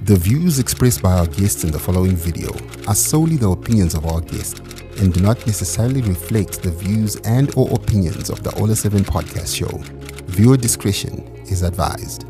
The views expressed by our guests in the following video are solely the opinions of our guests and do not necessarily reflect the views and or opinions of the Ola 7 podcast show. Viewer discretion is advised.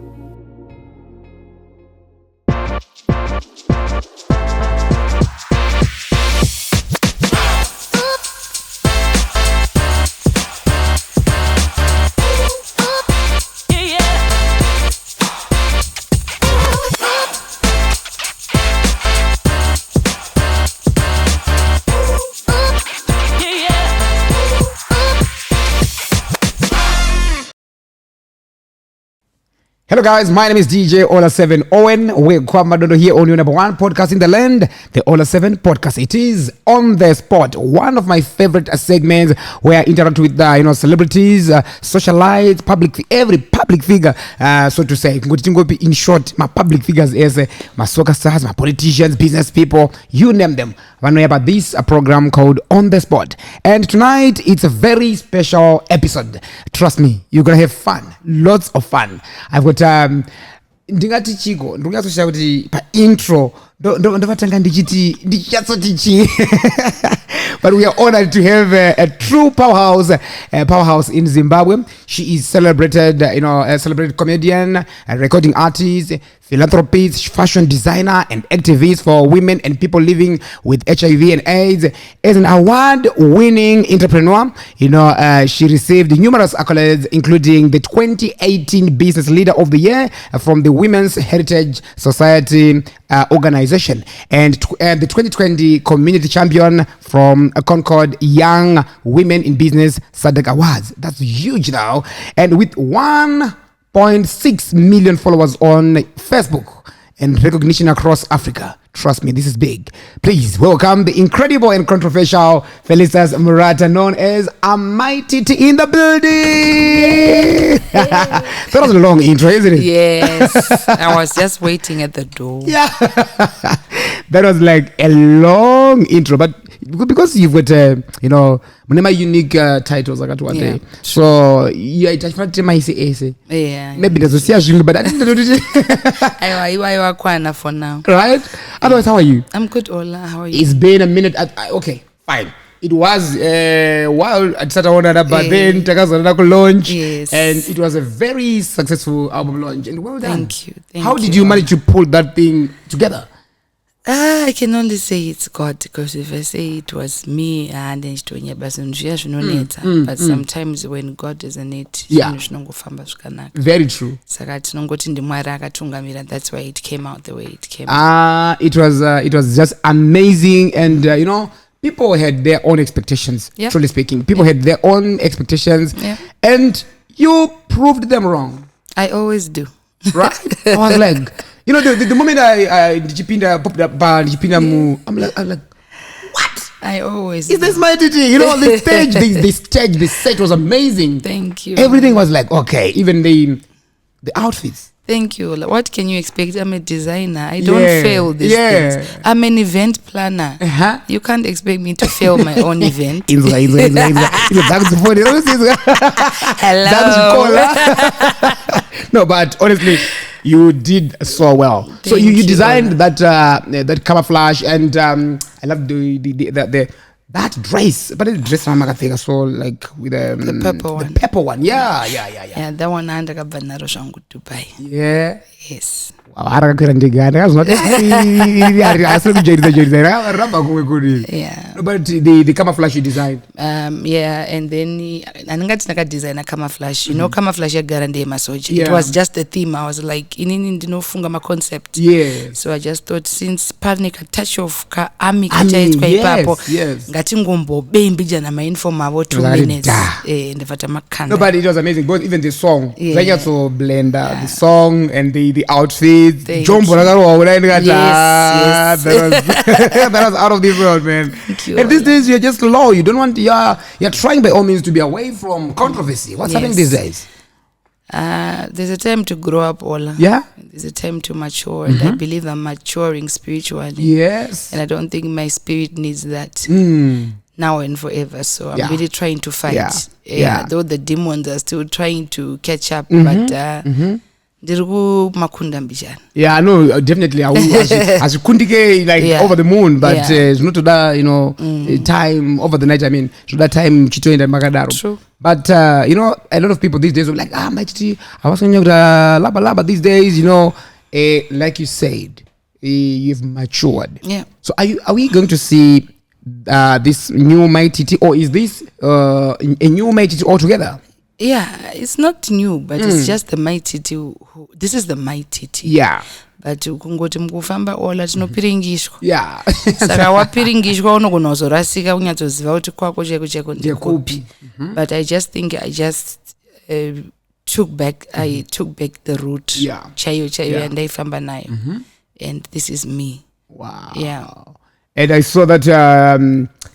Hello guys, my name is DJ Ola 7 Owen. We're Kwamadondo here on your number one podcast in the land, the Ola 7 podcast. It is on the spot, one of my favorite segments where I interact with celebrities, socialites, every public figure, so to say. In short, my public figures is my soccer stars, my politicians, business people, you name them. I know about this program called On the Spot. And tonight, it's a very special episode. Trust me, you're going to have fun. Lots of fun. I've got ndingati chiko ndingazoshaya kuti pa intro ndovatanga ndichati but we are honored to have a true powerhouse in Zimbabwe. She is celebrated, a celebrated comedian, a recording artist, philanthropist, fashion designer, and activist for women and people living with HIV and AIDS. As an award-winning entrepreneur, she received numerous accolades, including the 2018 Business Leader of the Year from the Women's Heritage Society organization, and the 2020 Community Champion from Concord Young Women in Business SADC Awards. That's huge now. And with 1.6 million followers on Facebook and recognition across Africa. Trust me, this is big. Please welcome the incredible and controversial Felicitas Murata, known as Mai Titi, in the building. That was a long intro, isn't it? Yes. I was just waiting at the door. Yeah. That was like a long intro, but because you've got, my unique titles, I got one day. So, yeah, it's yeah. Maybe there's a serious, but I didn't know it. For now. Right? Otherwise, how are you? I'm good, Ola. How are you? It's been a minute. Okay, fine. It was while I started on that, but then Taka's launch, and it was a very successful album launch. And well done. Thank you. How did you manage to pull that thing together? I can only say it's God, because if I say it was me, but sometimes when God is in it, very true. That's why it came out the way it came out. It was just amazing, and people had their own expectations. Truly speaking, people had their own expectations, and you proved them wrong. I always do. Right? I was like, the moment I popped up, I'm like, what? I always is this Mai Titi? The set was amazing. Thank you. Everything was like, okay, even the outfits. Thank you. Like, what can you expect? I'm a designer. I don't fail these things. I'm an event planner. You can't expect me to fail my own event. Hello. No, but honestly, you did so well. So you designed that camouflage, and I love that dress, but the dress I'm so like with the purple one. The purple one, yeah. Yeah, that one under Dubai. Yeah. Yes. Yeah. But the camouflage you designed. And then I design a camouflage. Camouflage It was just the theme. I was like, funga my concept. Yeah. So I just thought, since panic a touch of army yes. Ngombo bembija na mainform about 2 minutes. No, but it was amazing. Both even the song, like so blend the song and the outfits. Jumbo yes. That was out of this world, man. Thank you. And these days you're just low. You don't want. You're trying by all means to be away from controversy. What's happening these days? There's a time to grow up, Ola. Yeah. There's a time to mature, and I believe I'm maturing spiritually. Yes. And I don't think my spirit needs that now and forever. So I'm really trying to fight. Though the demons are still trying to catch up, but ndiri kumakunda mbichana. Yeah, no, definitely. As you kundike like over the moon, but zvinotoda time over the night. I mean, zvoda time chitoenda makadaro. True. But a lot of people these days are like, Mai Titi, I was thinking laba these days. Like you said, you've matured. Yeah. So are we going to see this new Mai Titi, or is this a new Mai Titi altogether? Yeah, it's not new, but it's just the Mai Titi. This is the Mai Titi. Yeah. But kungoti mukufamba ola tinopiringishwa. Yeah. Saka wapiringishwa unogona kuzorasika kunyatsoziva kuti kwako cheko ndekupi. But I just think I took back the route. Yeah. Chayo and ndaifamba nayo. And this is me. Wow. Yeah. And I saw that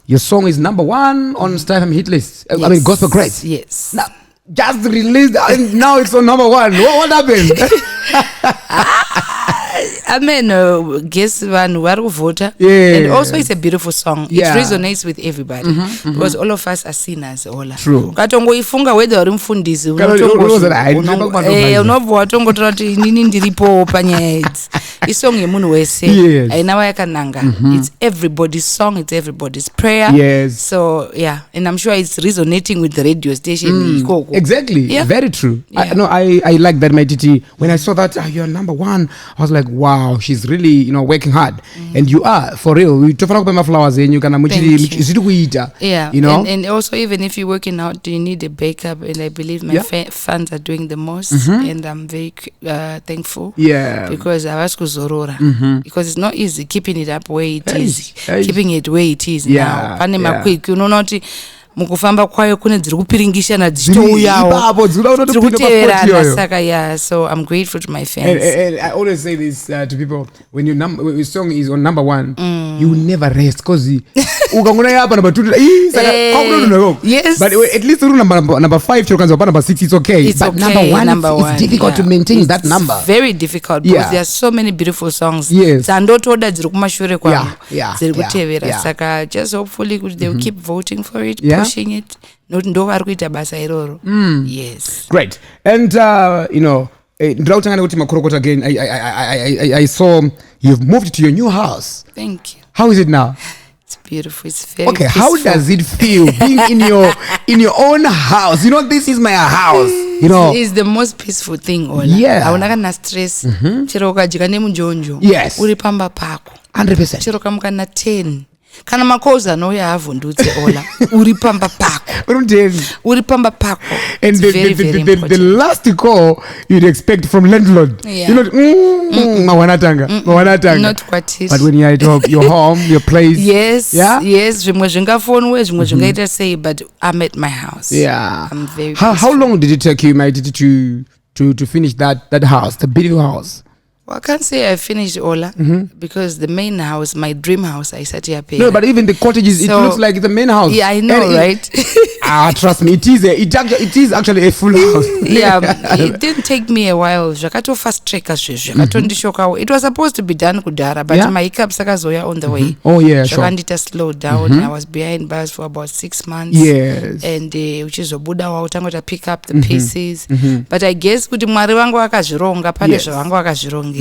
your song is #1 on Style hit list. Yes. I mean, gospel great. Yes. Now, just released and now it's on #1. What happened? I mean, guess one who voter. Yeah. And also it's a beautiful song. Yeah. It resonates with everybody. Because all of us are sinners. True. Katongoifunga whether uri mfundisi unobva watongotora kuti inini ndiripo panyaya idzi. Isong yemunhu wese. Ainawa yakananga. It's everybody's song, it's everybody's prayer. Yes. So yeah, and I'm sure it's resonating with the radio station. Exactly. Yeah. Very true. Yeah. I like that, Mai Titi. When I saw that you're #1, I was like, wow, she's really working hard. And you are, for real. We talk about my flowers and you can yeah. And also, even if you're working out, you need a backup, and I believe my fans are doing the most, and I'm very thankful. Yeah. Because I was kuzorora. Because it's not easy keeping it up where it is. Keeping it where it is now. Pane makwiki unonoti mukufamba kwayo kune dziri kupiringishana dzichitouyawo dziri kuteverana saka so I'm grateful to my fans. And I always say this to people, when your song is on #1, you will never rest because ukangona yapa #2 yes, but at least #5 chokanza pa #6 it's okay. It's but okay. #1 it's difficult to maintain that number. It's very difficult because there are so many beautiful songs. Yes. Dzandotoda dziri kumashure kwangu dziri kutevera saka just hopefully they will keep voting for it. Pushing it, not ndo vari kuita basa iroro. Yes. Great. And ndirautangana kuti makorokota again, I saw you've moved to your new house. Thank you. How is it now? It's beautiful. It's very peaceful. How does it feel being in your own house? This is my house. It's the most peaceful thing. Yeah. Haunaka na stress. Chero ukajika nemunjonjo. Yes. Uri pamba pako. 100%. Chero kamuka na 10. Kana makoza anouya avhundutse ola uri pamba pako. Uri pamba pako. And the last call you'd expect from landlord. Yeah. Mawanatanga. Not quite it. But when you're at your home, your place. Yes. Yeah. Yes. Zvimwe zvingafonwe, zvimwe zvingaita say, but I'm at my house. Yeah. I'm very How long did it take you, Mai Titi, to finish that house, the beautiful house? Well, I can't say I finished Ola because the main house, my dream house, I sat here paying. No, but even the cottages, it looks like the main house. Yeah, I know, right? Trust me, it is actually a full house. Yeah, it didn't take me a while. It was supposed to be done kudara, but my hiccups on the way. Oh yeah, sure. I slowed down. I was behind bars for about 6 months. Yes. And which is a Buddha to pick up the pieces. But I guess kuti mwari wangu akazvironga pane zvavangu akazvironga.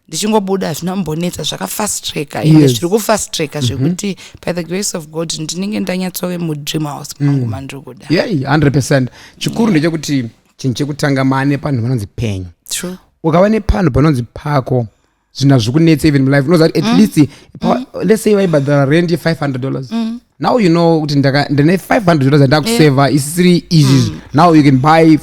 Ndichingobuda zvinombonetsa zvakafast tracker ende zviri kufast tracker zvekuti by the grace of God ndinenge ndanyatsove mudream house mangu mandiri kuda. Yeah, 100%. Chikuru ndechekuti chinhu chekutanga mane panhu panonzi penyu. True. Ukava nepanhu panonzi pako zvina zvikunetsa even in life. Knows that at least let's say waibhadhara rent $500. Now you know kuti ndine $500 ndakuseva isiri easy. Now you can buy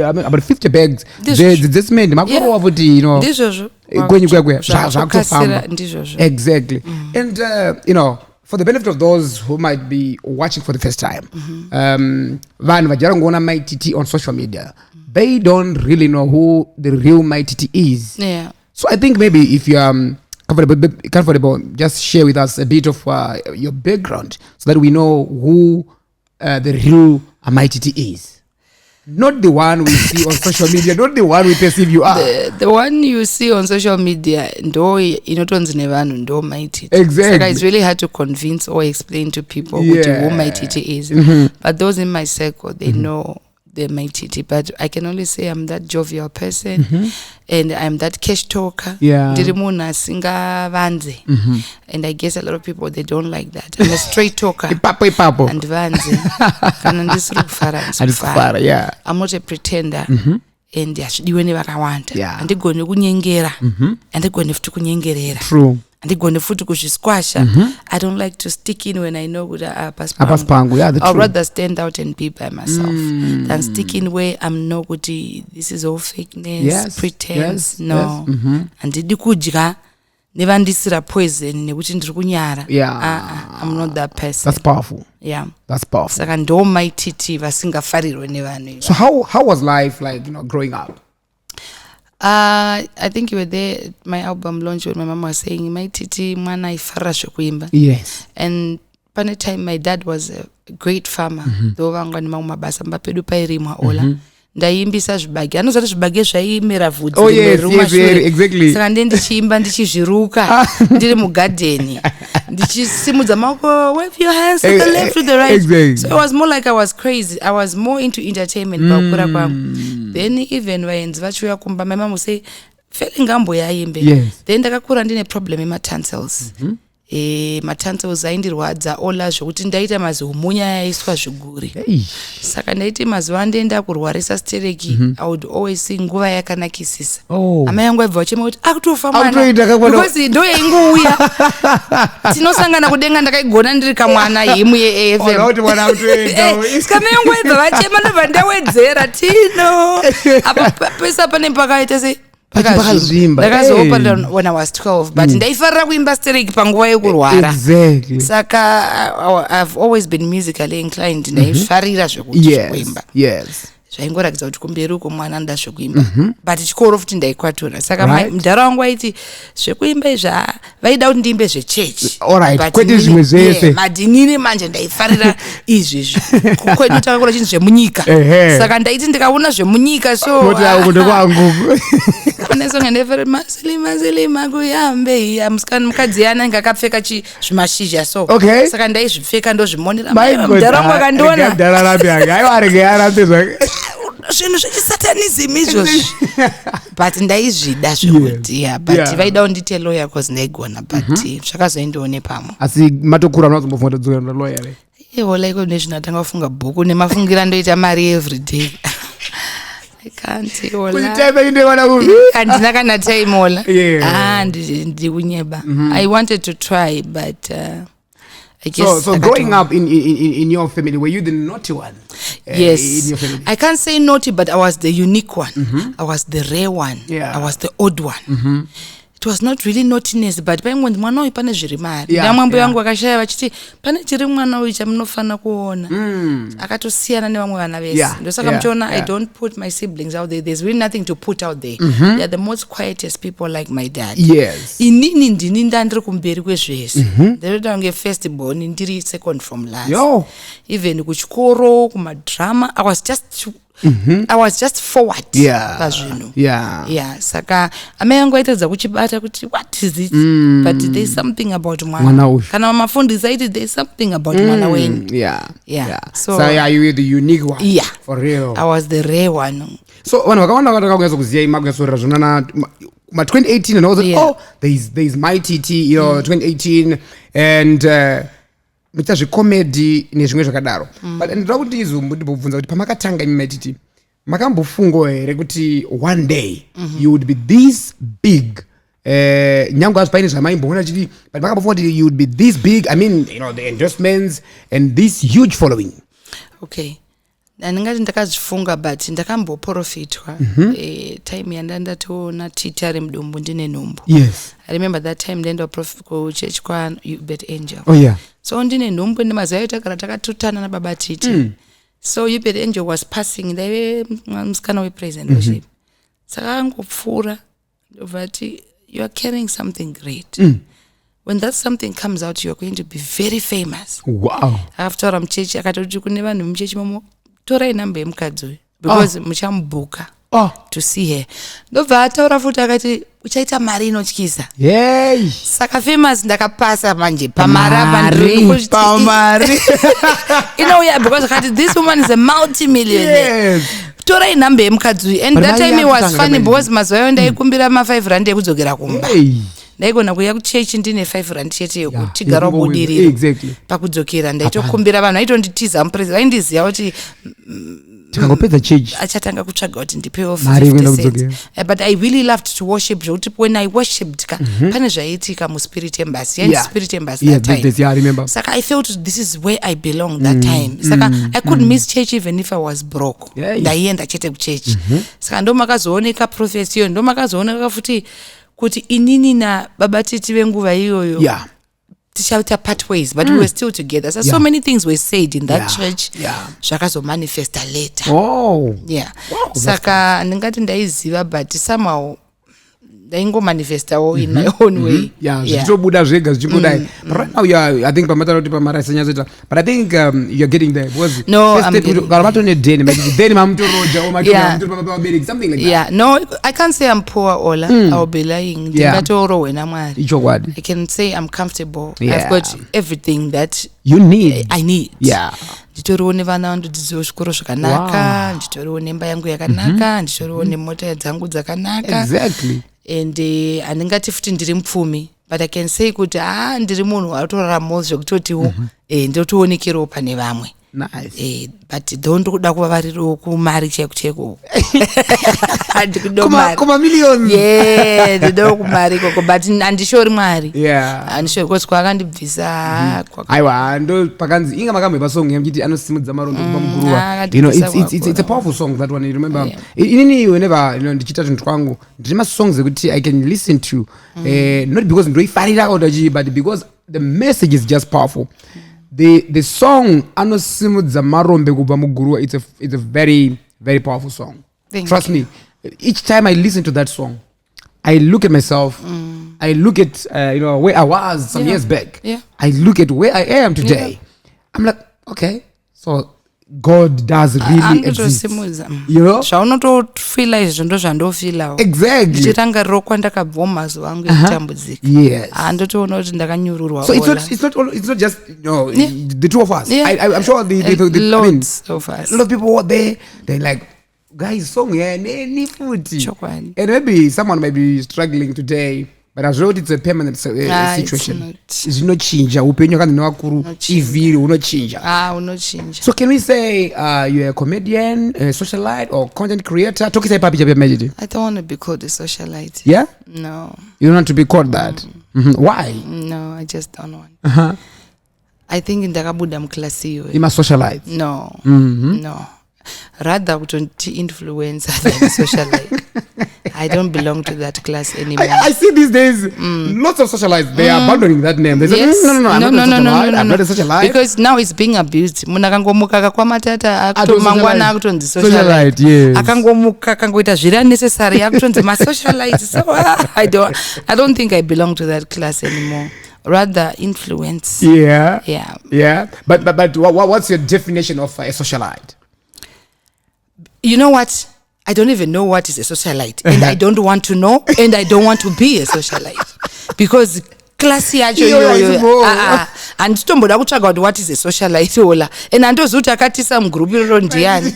about 50 bags. This meant makoro wavuti ndizvozvo kwenyu zvakutofamba. Ndizvozvo. Exactly. And for the benefit of those who might be watching for the first time, vanhu vajara ngoona Mai Titi on social media, they don't really know who the real Mai Titi is. Yeah. So I think maybe if you're comfortable, just share with us a bit of your background so that we know who the real Mai Titi is. Not the one we see on social media, not the one we perceive you are. The one you see on social media, ndo inotonzi nevanhu ndo Mai Titi. Exactly. So it's really hard to convince or explain to people who Mai Titi is. But those in my circle, they know the Mai Titi, but I can only say I'm that jovial person, and I'm that cash talker. Yeah. Ndiri munhu asinga vanze. And I guess a lot of people, they don't like that. I'm a straight talker. Ipapo. And vanze. Kana ndisiri kufara. Yeah. I'm not a pretender. And ashidiwe nevakawanda. Yeah. Andigone kunyengera. Andigone futi kunyengerera. True. Andigone futi kuzvisquasha. I don't like to stick in when I know kuda paspangu. Yeah, I'd rather stand out and be by myself than stick in where I'm no good. This is all fakeness, pretense. No. Andidi kudya nevandisira poison nekuti ndiri kunyara. I'm not that person. That's powerful. Yeah. That's powerful. Saka ndo Mai Titi vasingafarirwe nevanhu. So how was life like, growing up? I think you were there at my album launch when my mama was saying Mai Titi mwana aifarira zvekuimba. Yes. And pane time my dad was a great farmer. Though vanga nemamwe mabasa mbapedu pairimwa ola. Ndaiimbisa zvibage. Anozati zvibage zvaimera vhudzi. Oh yes, exactly. Saka ndichiimba ndichizviruka ndiri mugarden. Ndichisimudza maoko, wave your hands to the left to the right. Exactly. So it was more like I was crazy. I was more into entertainment pakura kwangu. Then even vaenzi vachiuya kumba, my mom would say feli ngambo yaimbe. Yes. Then ndakakura ndine problem yematonsils. Matonsils aindirwadza ola zvokuti ndaita mazihumunya yaiswa zviguri. Saka ndaiti mazuva ndenda kurwarisa stereki. I would always see nguva yakanakisisa. Amai yangu aibva vachema kuti akutofa mwana because ndo yaingouya. Tinosangana kudenga ndakaigona ndiri kamwana himu yeAFM. Saka amai yangu aibva vachema ndobva ndawedzera tino. Apa pesa pane pakaita sei ndakazopa when I was 12, but ndaifarira kuimba stereki panguva yekurwara. Exactly. Saka I've always been musically inclined. Ndaifarira zvekuti zvekuimba. Yes. Zvaingoratidza kuti kumberi uko mwana nda zvekuimba. But chikoro futi ndaikwatura. Saka mudhara wangu aiti zvekuimba izva vaida kuti ndiimbe zvechechi. Alright, kwete zvimwe zvese. Madinini manje ndaifarira izvi. Kwete takakura chinhu zvemunyika. Saka ndaiti ndikaona zvemunyika so kuti akundo kwangu. Kunesonga ndefere mazilima kuyambe amusikana mukadzi yana ngakapfeka zvimashizha so. Saka ndaizvipfeka ndozvimonera. Mudhara wangu akandiona. Mudhara rapi anga aiwa arege arapi zvake. Zvinhu zvechisatanism izvozvi. But ndaizvida zvekuti but vaida undite lawyer cause ndaigona but zvakazoendawo pamwe. Asi matokura unozombofunga kudzokera na lawyer ere? Wala iko nezvinatanga kufunga bhuku nemafungira ndoita mari every day. I can't wala. Kuchitaiba inde wana kuvi. Andina kana time wala. Ndikunyeba. I wanted to try but I guess so growing up in your family, were you the naughty one? Yes. In your family? I can't say naughty, but I was the unique one. I was the rare one. I was the odd one. It was not really naughtiness, but pamwe mwana uyu pane zviri mari. Ndamwambo yangu akashaya vachiti pane chiri mwana uyu chamunofana kuona. Akatosiyana nevamwe vana vese. Ndosaka muchiona I don't put my siblings out there. There's really nothing to put out there. They are the most quietest people like my dad. Yes. Inini ndini ndandiri kumberi kwezvese. Ndinoita kunge first born ndiri second from last. Even kuchikoro kumadrama I was just forward. Saka amai yangu aitadza kuchibata kuti what is it? But there's something about mwana. Kana mafundisa aiti there's something about mwana wenyu. So you were the unique one. For real. I was the rare one. So vanhu vakawanda vakageza kuziya imakuyasorera zvonana 2018 and also there's Mai Titi, 2018 and mita zvecomedy nezvimwe zvakadaro. But ndinoda kuti izombobvunza kuti pamakatanga Mai Titi makambofungo here kuti one day you would be this big nyangu as paine zvamaimboona chiti but makambofunga kuti you would be this big, I mean the endorsements and this huge following? Okay, ndingati ndakazvifunga but ndakamboprofitwa time yandandatoona Titi ari mudumbu ndine nhumbu. I remember that time ndaenda kuchurch kwa Bet Angel. So ndine nhumbu nemazuva ayo takatutana nababa Titi. So Bet Angel was passing ndaive musikana wepraise and worship. Saka angopfuura ndobvati you are carrying something great. When that something comes out, you are going to be very famous. Wow. Akataura muchechi akatoti kune vanhu muchechi momo torai namba yemukadzi uyu because muchamubuka. to see her. Ndobva ataura futi akati uchaita mari inotyisa. Yay. Saka famous ndakapasa manje pamaraba pamari. You know, yeah, because this woman is a multi-millionaire. Yes. Torai nhambe yemukadzi. And that time it was funny because mazuva ayo ndaikumbira ma5 ekudzokera kumba. Ndaigona kuya kuchechi ndine 5 rand chete yekutigara budiriro. Exactly. Pakudzokera ndaitokumbira vanhu vaitonditiza mupresi vaindiziva kuti tikangopedza chechi achatanga kutsvaga kuti ndipewo 50 cents. But I really loved to worship zvokuti when I worshipped pane zvaiitika muspirit embassy and spirit embassy that time. Yeah, I remember. Saka I felt this is where I belong that time. Saka I couldn't miss church even if I was broke. Ndaienda chete kuchechi. Saka ndomakazooneka prophecy iyo ndomakazooneka futi kuti inini na baba Titi venguva iyoyo tichaita part ways, but we were still together. So many things were said in that church. Zvakazo manifesta later. Wow, saka ndingati ndaiziva but somehow ndaingomanifestawo in my own way. Zvichobuda zvega zvichingudai. But right now I think pamatara kuti pamara senyazita, but I think you're getting there. No, something like that. Yeah, no, I can't say I'm poor Ola. I'll be lying. I can say I'm comfortable. I've got everything that you need. I need. Nditoriwo nevana vandodzidziwo zvikoro zvakanaka, nditoriwo nemba yangu yakanaka, nditoriwo nemota dzangu dzakanaka. Exactly. And handingati futi ndiri mupfumi, but I can say kuti ndiri munhu aritoraramawo zvekutotiwo ndotoonekerawo pane vamwe. Nice. But don't kuda kuva variro kumari cheko. Kuma millions. Yeah, ndido kumari koko, but andishori mwari. Andishori because kwakandibvisa. Aiwa, ndo pakanzi inga makamwe song yamchiti anosimudza marondo pamuguruwa. You know, it's a powerful song that one. You remember? Inini whenever ndichita zvinhu kwangu, ndine songs ekuti I can listen to, not because ndoifarira odaji, but because the message is just powerful. The song anosimudza marombe kubva muguruwa, it's a very, very powerful song. Trust me, each time I listen to that song, I look at myself, I look at where I was some years back, I look at where I am today. I'm like, okay, so God does really exist. You know? Zvaunotofila izvo ndo zvandofila. Exactly. Ndichirangariro kwandakabva mazuva angu ekutambudzika. Yes. Ndotoona kuti ndakanyururwa. So it's not just the two of us. I'm sure the loads of us. A lot of people were there. They're like, guys, song ni futi. And maybe someone might be struggling today. But as well, it's a permanent situation. It's not change. Upenyo kandi nwakuru iviri unochinja. Unochinja. So can we say you're a comedian, a socialite, or content creator? Talk say papi jabe majidi. I don't want to be called a socialite. Yeah? No. You don't want to be called that? Why? No, I just don't want. I think in ndakabuda mklasi yo. You a socialite? No. No. Rather kutonti influencer than socialite. I don't belong to that class anymore. I see these days lots of socialites, they are abandoning that name. They say, I'm not a socialite. Because now it's being abused. Munakangomuka kwamatata akutomangwana akutonzi socialite. Yes. Akangomuka kangoita zviri unnecessary akutonzi ma socialite. So I don't think I belong to that class anymore. Rather influence. Yeah. But what's your definition of a socialite? You know what? I don't even know what is a socialite, and I don't want to know, and I don't want to be a socialite because classy yacho and tomboda kutsvaga kuti what is a socialite ola and andozuti akatisa mugroup iroro ndiani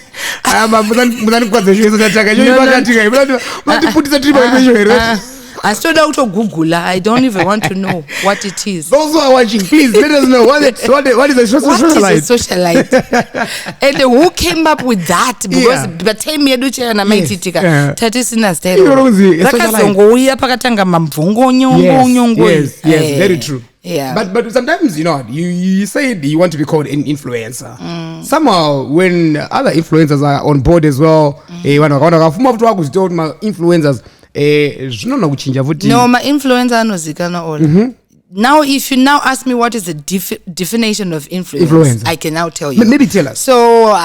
mudani zvese tataka icho matiputisa tiri paizvo here. I stood out of Google. I don't even want to know what it is. Those who are watching, please let us know what is a socialite. What is a socialite? And who came up with that? Because batemi yedu na Mai Titi tati sina style. Zakazongouya pakatanga mamvungo nyongo. Yes, very true. Yeah. But sometimes you said you want to be called an influencer. Somehow when other influencers are on board as well, vanhu futu vakuzitoa kuti influencers zvinoona kuchinja futi. No, my influencer anozikana all. Now if you now ask me what is the definition of influence, I can now tell you. Maybe tell us. So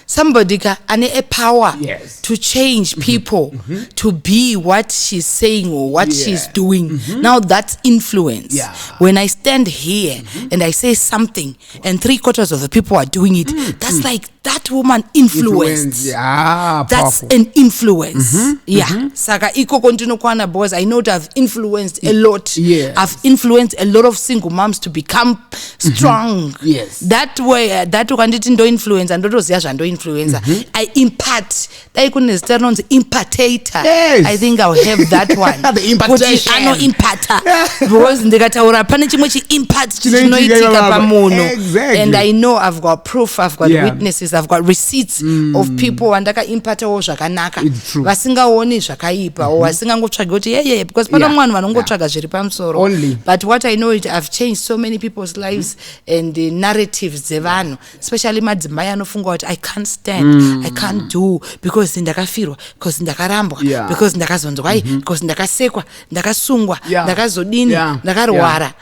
somebody ane a power Yes. to change people to be what she's saying or what she's doing. Now that's influence. Yeah. When I stand here and I say something and 3/4 of the people are doing it, that's like that woman influenced. Yeah, That's powerful. an influence. Yeah. Saka iko continue kwana because I know that I've influenced a lot. Yes. I've influenced a lot of single moms to become strong. Yes. That way, that ukanditi ndo influence and ndotoziya zvando influencer. I impart. Dai kune zita rinonzi impartator. Yes. I think I'll have that one. The impartation. Kuti ano imparter. Because ndikataura pane chimwe chi-impart chinoitika pamunhu. Exactly. And I know I've got proof, I've got Yeah. witnesses, I've got receipts of people vandakaimpatawo zvakanaka. It's true. Vasingaoni zvakaipa or vasingangotsvagi kuti yeah, because pane mwanhu vanongotsvaga zviri pamusoro. Only. But what I know is I've changed so many people's lives and the narratives dzevanhu, especially madzimai anofunga kuti I can't stand, I can't do because ndakafirwa, because ndakarambwa, Yeah. because ndakazonzwa, because ndakasekwa, ndakasungwa, Yeah. ndakazodini, Yeah. ndakarwara.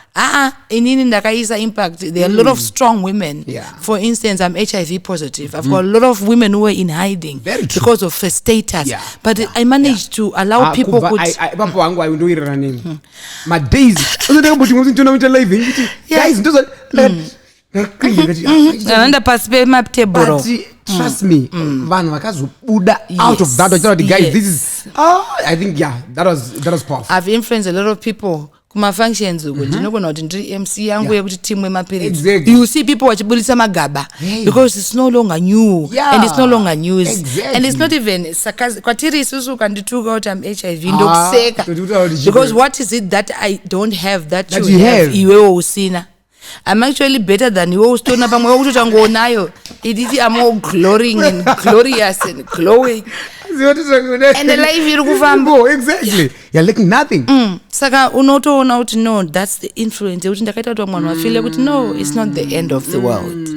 Inini ndakaisa impact. There are a lot of strong women. Yeah. For instance, I'm HIV positive. I've got a lot of women who were in hiding Very true. because of her status. Yeah. But I managed to allow people kubva, could ipapo wangu aindowirira nemi madays ndakamboti muita live kuti Yeah. guys ndoza ananda pasi pematebhuro. but trust me vanhu vakazobuda out of that vachitaura kuti guys this is I think that was powerful. I've influenced a lot of people kumafunctions uku ndinogona kuti ndiri MC yangu yekuti team wemaperiods. Exactly. You see people vachibudisa magaba because it's no longer new and it's no longer news. Exactly. And it's not even kwatiri isusu ukandituka kuti I'm HIV ndokuseka because because what is it that I don't have that That you you have have. iwewe usina. I'm actually better than you usitona pamwe wekutotangonayo iditi I'm all glorying and glorious and glowing and the life iri kufamba. Exactly. You're looking nothing. Saka unotoona kuti no, that's the influence yekuti ndakaita kuti mwana wafile kuti no, it's not the end of the world.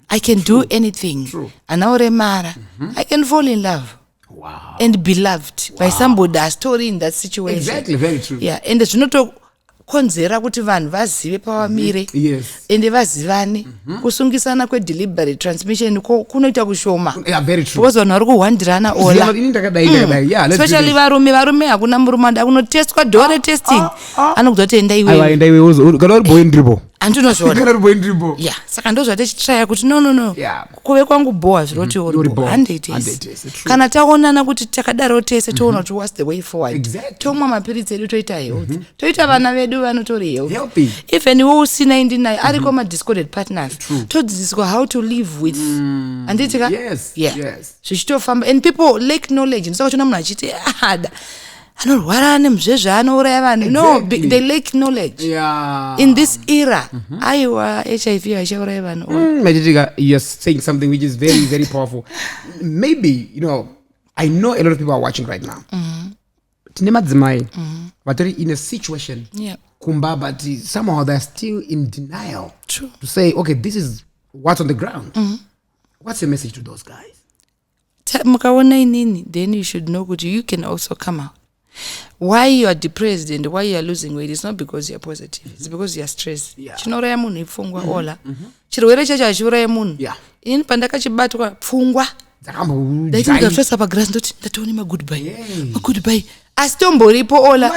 I can do anything. Anauremara. I can fall in love. Wow. And be loved by somebody a story in that situation. Exactly, very true. Yeah, and zvinotokonzera kuti vanhu vazive pavamire. Yes. Ende vazivane. Kusungisana deliberate transmission kunoita kushoma. Yeah, very true. Because vanhu vari kuhwandirana ola. Ini ndakadai. Yeah, let's Especially do this. varume hakuna murume kunotestwa dore testing. Anokuzoti enda iwewe. Enda iwewe kana uri boy ndribo. Andinozvona. Kana uri boy ndribo. Yeah, saka ndozvatichitraya kuti no. Yeah. Kuve kwangu boa zviroti uri boa. 100 kana taonana kuti takadaro tese toona kuti what's the way forward. Exactly. Tomwa mapiritsi edu toita health. Toita vana vedu vanotori Healthy. Even iwe usina indinayo ariko ma-discorded partners. Todzidziswa how to live with. Anditika? Yes. Yeah. Yes. Zvichitofamba and people lack knowledge. Ndisaka kuchona munhu achiti anorwara nemuzvezvaanouraya vanhu. No, Exactly. they lack knowledge. Yeah. In this era, aiwa HIV aichauraya vanhu. Mai Titi, you're saying something which is very, very powerful. Maybe, I know a lot of people are watching right now. Tine madzimai, vatori in a situation, Yeah. kumba, but somehow they're still in denial. True. To say, okay, this is what's on the ground. What's your message to those guys? Mukaona inini, then you should know that you can also come out. Why you are depressed and why you are losing weight is not because you are positive. It's because you are stressed. Yeah. Chinouraya munhu ipfungwa ola. Chirwere chacho hachiuraya munhu. Yeah. Ini pandakachibatwa pfungwa. Ndaiti ndikatosa pagrass ndoti ndatoone magoodbye. Magoodbye. Asi tomboripo ola.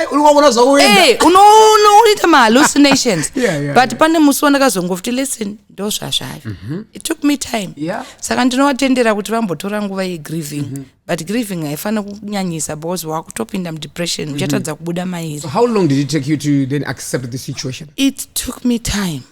Unoita ma-hallucinations. But pane musi wandakazongofuti listen, ndozvazvayo. It took me time. Yeah. Saka ndinowatendera kuti vambotora nguva ye-grieving. But grieving haifana kunyanyisa because wakutopinda mu-depression. Uchatadza kubuda mairi. So how long did it take you to then accept the situation? It took me time.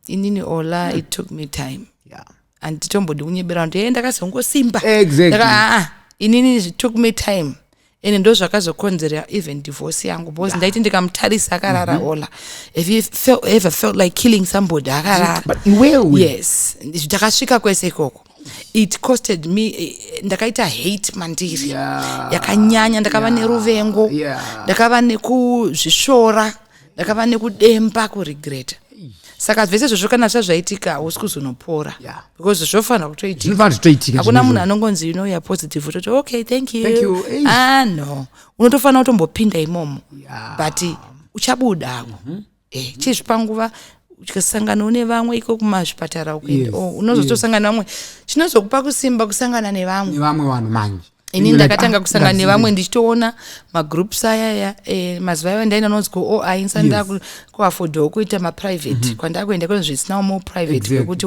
Inini ola, it took me time. Yeah. And tombodi unyebera kuti ndakazongosimba. Exactly. Inini it took me time. Ende ndo zvakazokonzera even divorce yangu because ndaiti ndikamutarisa akarara ola. If you ever felt like killing somebody akarara. But well. Yes. Ndakasvika kwese ikoko. It costed me ndakaita hate mandiri. Yeah. Yakanyanya ndakava neruvengo. Yeah. Ndakava nekuzvishora. Ndakava nekudemba kuregret. Saka zvese zvozvo kana zvaitika hausi kuzonopora. Yeah. Because zvofanira kutoitika. Zvinofanira kutoitika. Hakuna munhu anongonzi you're positive utoti okay thank you. Thank you. No. Unotofanira kutombopinda imomo. Yeah. But uchabuda. Chizvi panguva uchikasangana nevamwe iko kumazvipatara ukuenda unozotosangana vamwe chinozokupa kusimba kusangana nevamwe vanhu manje. ini ndakatanga kusangana nevamwe ndichitoona magroups ayaya mazuva iwa ndaina nonzwa ainsa ndakuafodhawo kuita maprivate kwandakuenda kune zvisinawo more private kwekuti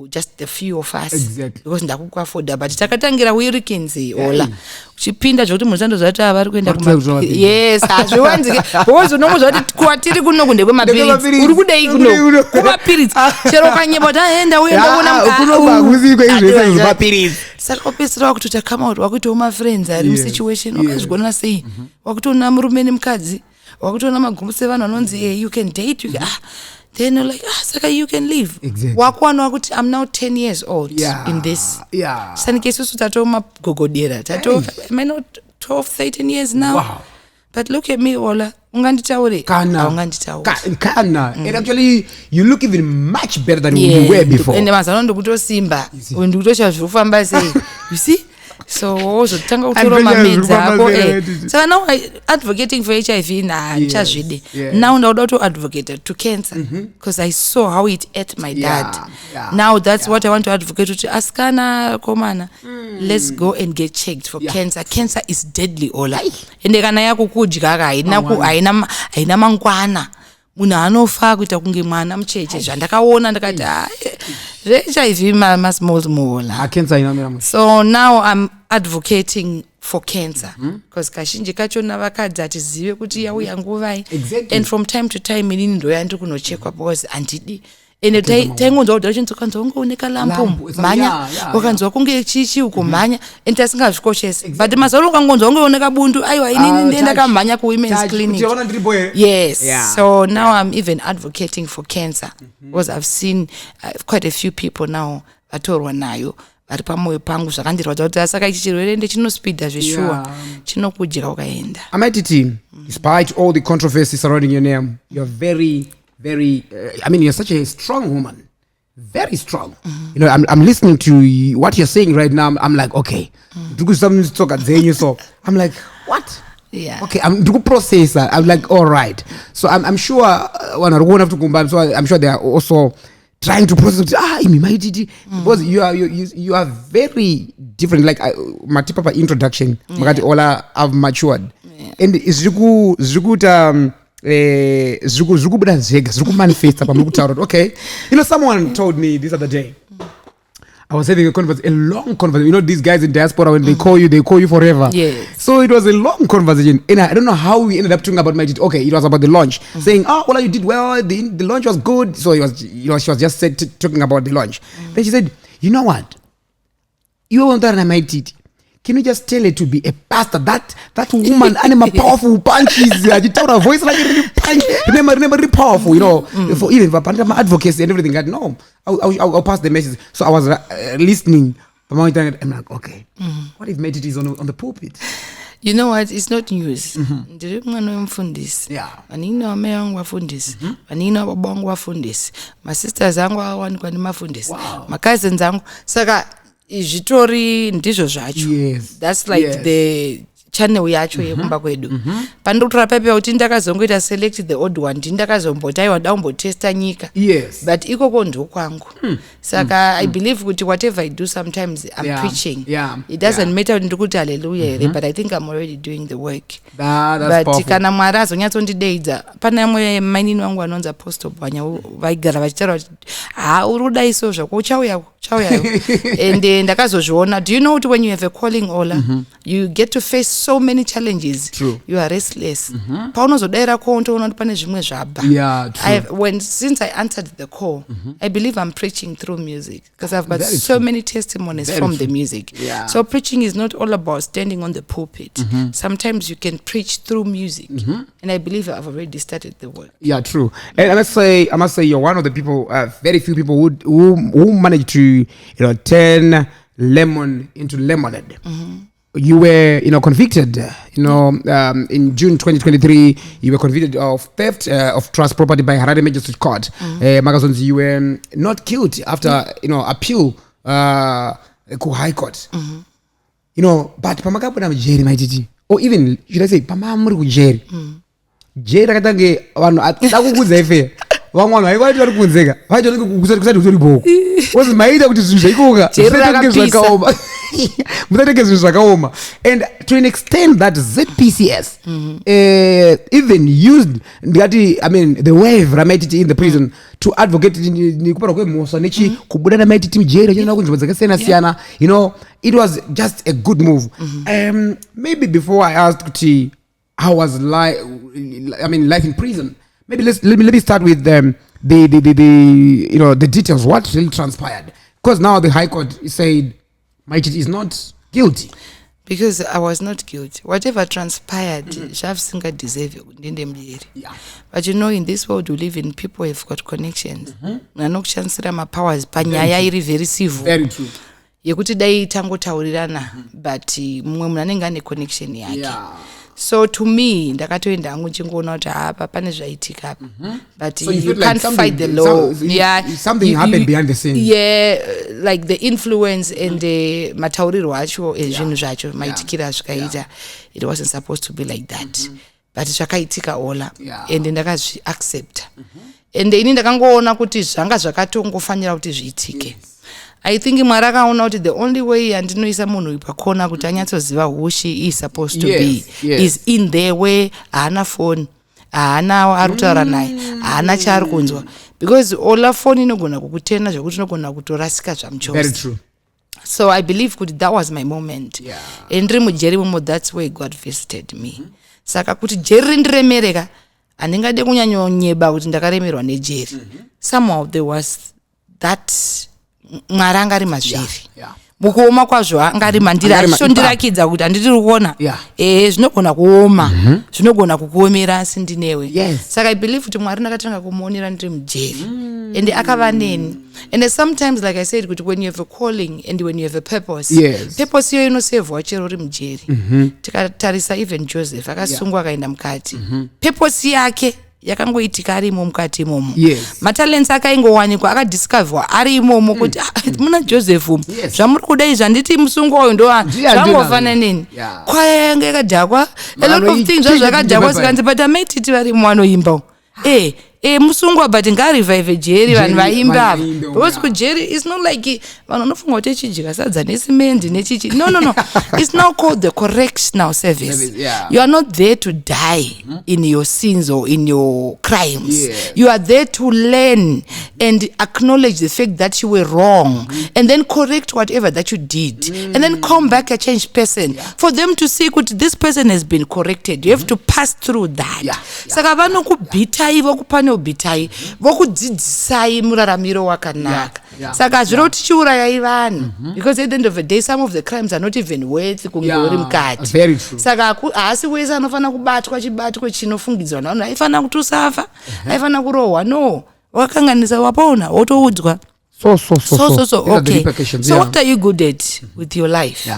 just the few of us because ndakukuafodha but takatangira weekends ola uchipinda zvokuti munhu sandoziva kuti vari kuenda yes hazviwanzike because unomuzva kuti kwatiri kuno kunde kwemapiritsi uri kudei kuno kumapiritsi chero ukanyemba kuti aenda uenda kuona saka wapedzisira wakutoita come out wakuitawo mafriends ari musituation wakazvigona sei wakutoona murume nemukadzi wakutoona magumbusi evanhu vanonzi you can date you can, then you're like saka you can live wakuwana wakuti I'm now 10 years old in this sanike isusu tatoo magogodera tatoo am I not 12 13 years now but look at me Ola unganditaure unganditaure and actually you look even much better than you were before and mazano ndokutosimba ndikutosha zvofamba sei you see so wozotanga kutora mamedza ako saka now advocating for HIV ndichazvide now ndauda to advocate to cancer because I saw how it ate my dad now that's what I want to advocate to askana komana let's go and get checked for cancer. Cancer is deadly Ola ende kana yakukudya haina mangwana munhu anofa kuita kunge mwana mucheche zvandakaona ndakati HIV masmolmola so now I'm advocating for cancer because kazhinji kachona vakadzi atizive kuti yauya nguvai and from time to time inini ndoya ndiri kunochekwa because handidi ende taingonzwa kuti achinzokanzwa kunge uneka lampu mhanya wakanzwa kunge chichi uko mhanya and tasingazvikoshese but mazaro ukangonzwa kunge uneka bundu aiwa inini ndienda kamhanya kuwomen's clinic yes so now I'm even advocating for cancer because I've seen quite a few people now vatorwa nayo vari pamwoyo pangu zvakandirwadza kuti saka ichi chirwere ndechinospida zveshuwa chinokudya ukaenda. Mai Titi, despite all the controversy surrounding your name, you're very I mean, you're such a strong woman, very strong. You know, I'm listening to what you're saying right now. I'm like, okay, so I'm like, what? Yeah. Okay, I'm to process that. I'm like, all right. So I'm sure when I won't have to come back. So I'm sure they are also trying to process. Mai Titi, because you are very different. Like my typical introduction, Ola, I've matured, and it's good. Okay, you know, someone told me this other day. I was having a long conversation. You know, these guys in diaspora, when they call you forever. Yes. So it was a long conversation, and I don't know how we ended up talking about Mai Titi. Okay, it was about the launch, saying, well, you did well. The launch was good. So it was, you know, she was just talking about the launch. Then she said, you know what? You want that Mai Titi? Can you just tell her to be a pastor? That woman, anima powerful punches. You tell her voice like really punch. Remember, really powerful. You know, for even for advocacy and everything. No, I'll pass the message. So I was listening. I'm like, okay, what if Mai Titi is on the pulpit? You know what? It's not news. Ndiri mwana wemfundisi. Vanini wame wangu wafundisi. Vanini wabongo wafundisi. My sisters zangu awanikwa ni mafundisi. My cousins zangu. Saka zvitori ndizvo zvacho. That's like the channel yacho yekumba kwedu. Pandotora pepe kuti ndakazongoita select the odd one. Ndakazomboti aiwa ndaumbotesta nyika. But ikoko ndo kwangu. Saka I believe kuti whatever I do sometimes I'm preaching. It doesn't matter ndikuti hallelujah but I think I'm already doing the work. That's but kana Mwari azonyatsondideidza pana mwe mainini wangu anonza apostle bwanya vaigara vachitaura uruda iso zvako uchauya and ndakazozviona. Do you know when you have a calling Ola you get to face so many challenges. True. You are restless. Paunozodaira konto unoti pane zvimwe zvabva. Since I answered the call I believe I'm preaching through music because I've got so many testimonies from the music. So preaching is not all about standing on the pulpit. Sometimes you can preach through music and I believe I've already started the work. Yeah, true. And I must say you're one of the people, very few people who managed to, turn lemon into lemonade. You were, convicted, in June 2023, you were convicted of theft of trust property by Harare Magistrate Court. Magazons, you were not killed after, appeal to High Court. But pamakapo na mjeri Mai Titi. Or even, should I say, pamamuri kujeri. Jeri akatange, wano, atakukuza efe. vamwana vaikwaiti vari kunzeka vaiti kusati kutori bhoko kozi maita kuti zvinhu zvaikoka musatenge zvinhu zvakaoma. And to an extent that ZPCS even used the wave Mai Titi in the prison to advocate nekuparwa kwemhosva nechi kubuda naMai Titi mujeri achienda kunzvimbo dzakasiyana-siyana, it was just a good move. Maybe before I asked kuti how was life in prison, maybe let me start with the details, what really transpired, because now the High Court said Mai Titi is not guilty. Because I was not guilty. Whatever transpired, Shavsinga deserve it. But in this world we live in, people have got connections. Nanokuchansira ma powers panyaya iri very civil. Very true. Yekuti dai tangotaurirana, but mumwe munhu anenge ane connection yake. So to me, ndakatoenda hangu chingoona kuti apa pane zvaitika apa. But so you can't fight the law. Something happened behind the scenes. Yeah, like the influence and the mataurirwo acho ezvinhu zvacho maitikira zvakaita. It wasn't supposed to be like that. But zvakaitika ola. And ndakazvi accept. And ini ndakangoona kuti zvanga zvakatongofanira kuti zviitike. I think Mwari akaona kuti the only way andinoisa munhu pakona kuti anyatsoziva who she is supposed to be is in there where haana phone, haana arutaura naye, haana chaari kunzwa, because ola phone inogona kukutena zvekuti inogona kutorasika zvamuchose. Very true. So I believe kuti that was my moment. And ndiri mujeri momo, that's where God visited me. Saka kuti jeri ndiremereka handingade kunyanyonyeba kuti ndakaremerwa nejeri. Somehow there was that Mwari angari mazviri mukuoma kwazvo angari mandira achondirakidza kuti handitiri kuona zvinogona kuoma, zvinogona kukuomera asi ndinewe. Saka I believe kuti Mwari ndakatanga kumuonera ndiri mujeri and akava neni. And sometimes, like I said, kuti when you have a calling and when you have a purpose, purpose iyo inosevhwa chero uri mujeri. Tikatarisa even Joseph akasungwa akaenda mukati, purpose yake yakangoitika ari imo mukati imomo. Matalents akaingowanikwa akadiscoverwa ari imomo kuti muna Joseph zvamuri kuda izvi handiti musungo uyu ndo zvangofana neni kwaya yanga yakadhakwa a lot of things zvakadhakwa sikanzi but Mai Titi vari mwanoimba musungwa but ngarivive jeri vanhu vaimba because kujeri is not like vanhu vanofunga kuti echidya sadza nesimendi nechichi no it's now called the correctional service. You are not there to die in your sins or in your crimes. You are there to learn and acknowledge the fact that you were wrong and then correct whatever that you did and then come back a changed person for them to see that this person has been corrected. You have to pass through that. Saka vanokubhitai vokupane ubhitai vokudzidzisai muraramiro wakanaka. Saka zviro tichiurayai vanhu because at the end of the day some of the crimes are not even worth kunge uri mukati. Saka haasi wese anofana kubatwa chibatwe chinofungidzwa navanhu aifana kuti usafa, aifana kurohwa. No, wakanganisa wapaona wotoudzwa. So okay. So what are you good at with your life?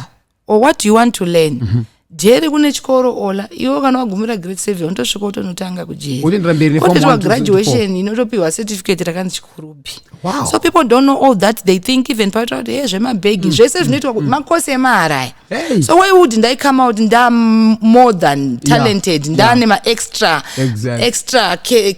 Or what do you want to learn? Jeri kune chikoro ola iwo kana wagumira grade 7 untosvika utonotanga kujeri kutotwa graduation inotopiwa certificate rakanzi chikurubi. So people don't know all that. They think even part of the zvemabhegi zvese zvinoitwa makosi emaharaya. So why would I come out ndam more than talented ndane ma extra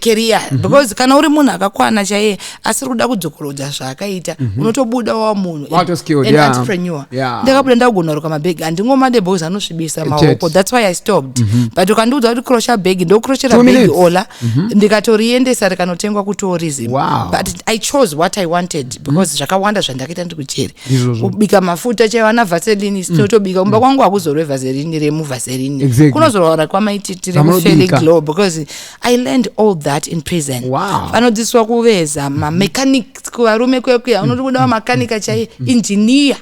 career because kana uri munhu akakwana chaiye asiri kuda kudzokorodza zvakaita unotobuda wa munhu an entrepreneur. Ndakabuda ndagona ruka mabhegi handingomade boys anosvibisa maoko. That's why I stopped. But ukandiudza kuti crochet bag ndo crochera bag ola ndikatoriendesa rikanotengwa kutourism. But I chose what I wanted because zvakawanda zvandakaita ndikujeri kubika mafuta chaivana vaseline totobika umba kwangu hakuzorwe vaseline remu vaseline kunozorwara kwaMai Titi remufeli glow because I learned all that in prison. Vanodzidziswa kuveza mamechanics kuvarume kwekuya unoti kuda makanika chai engineer.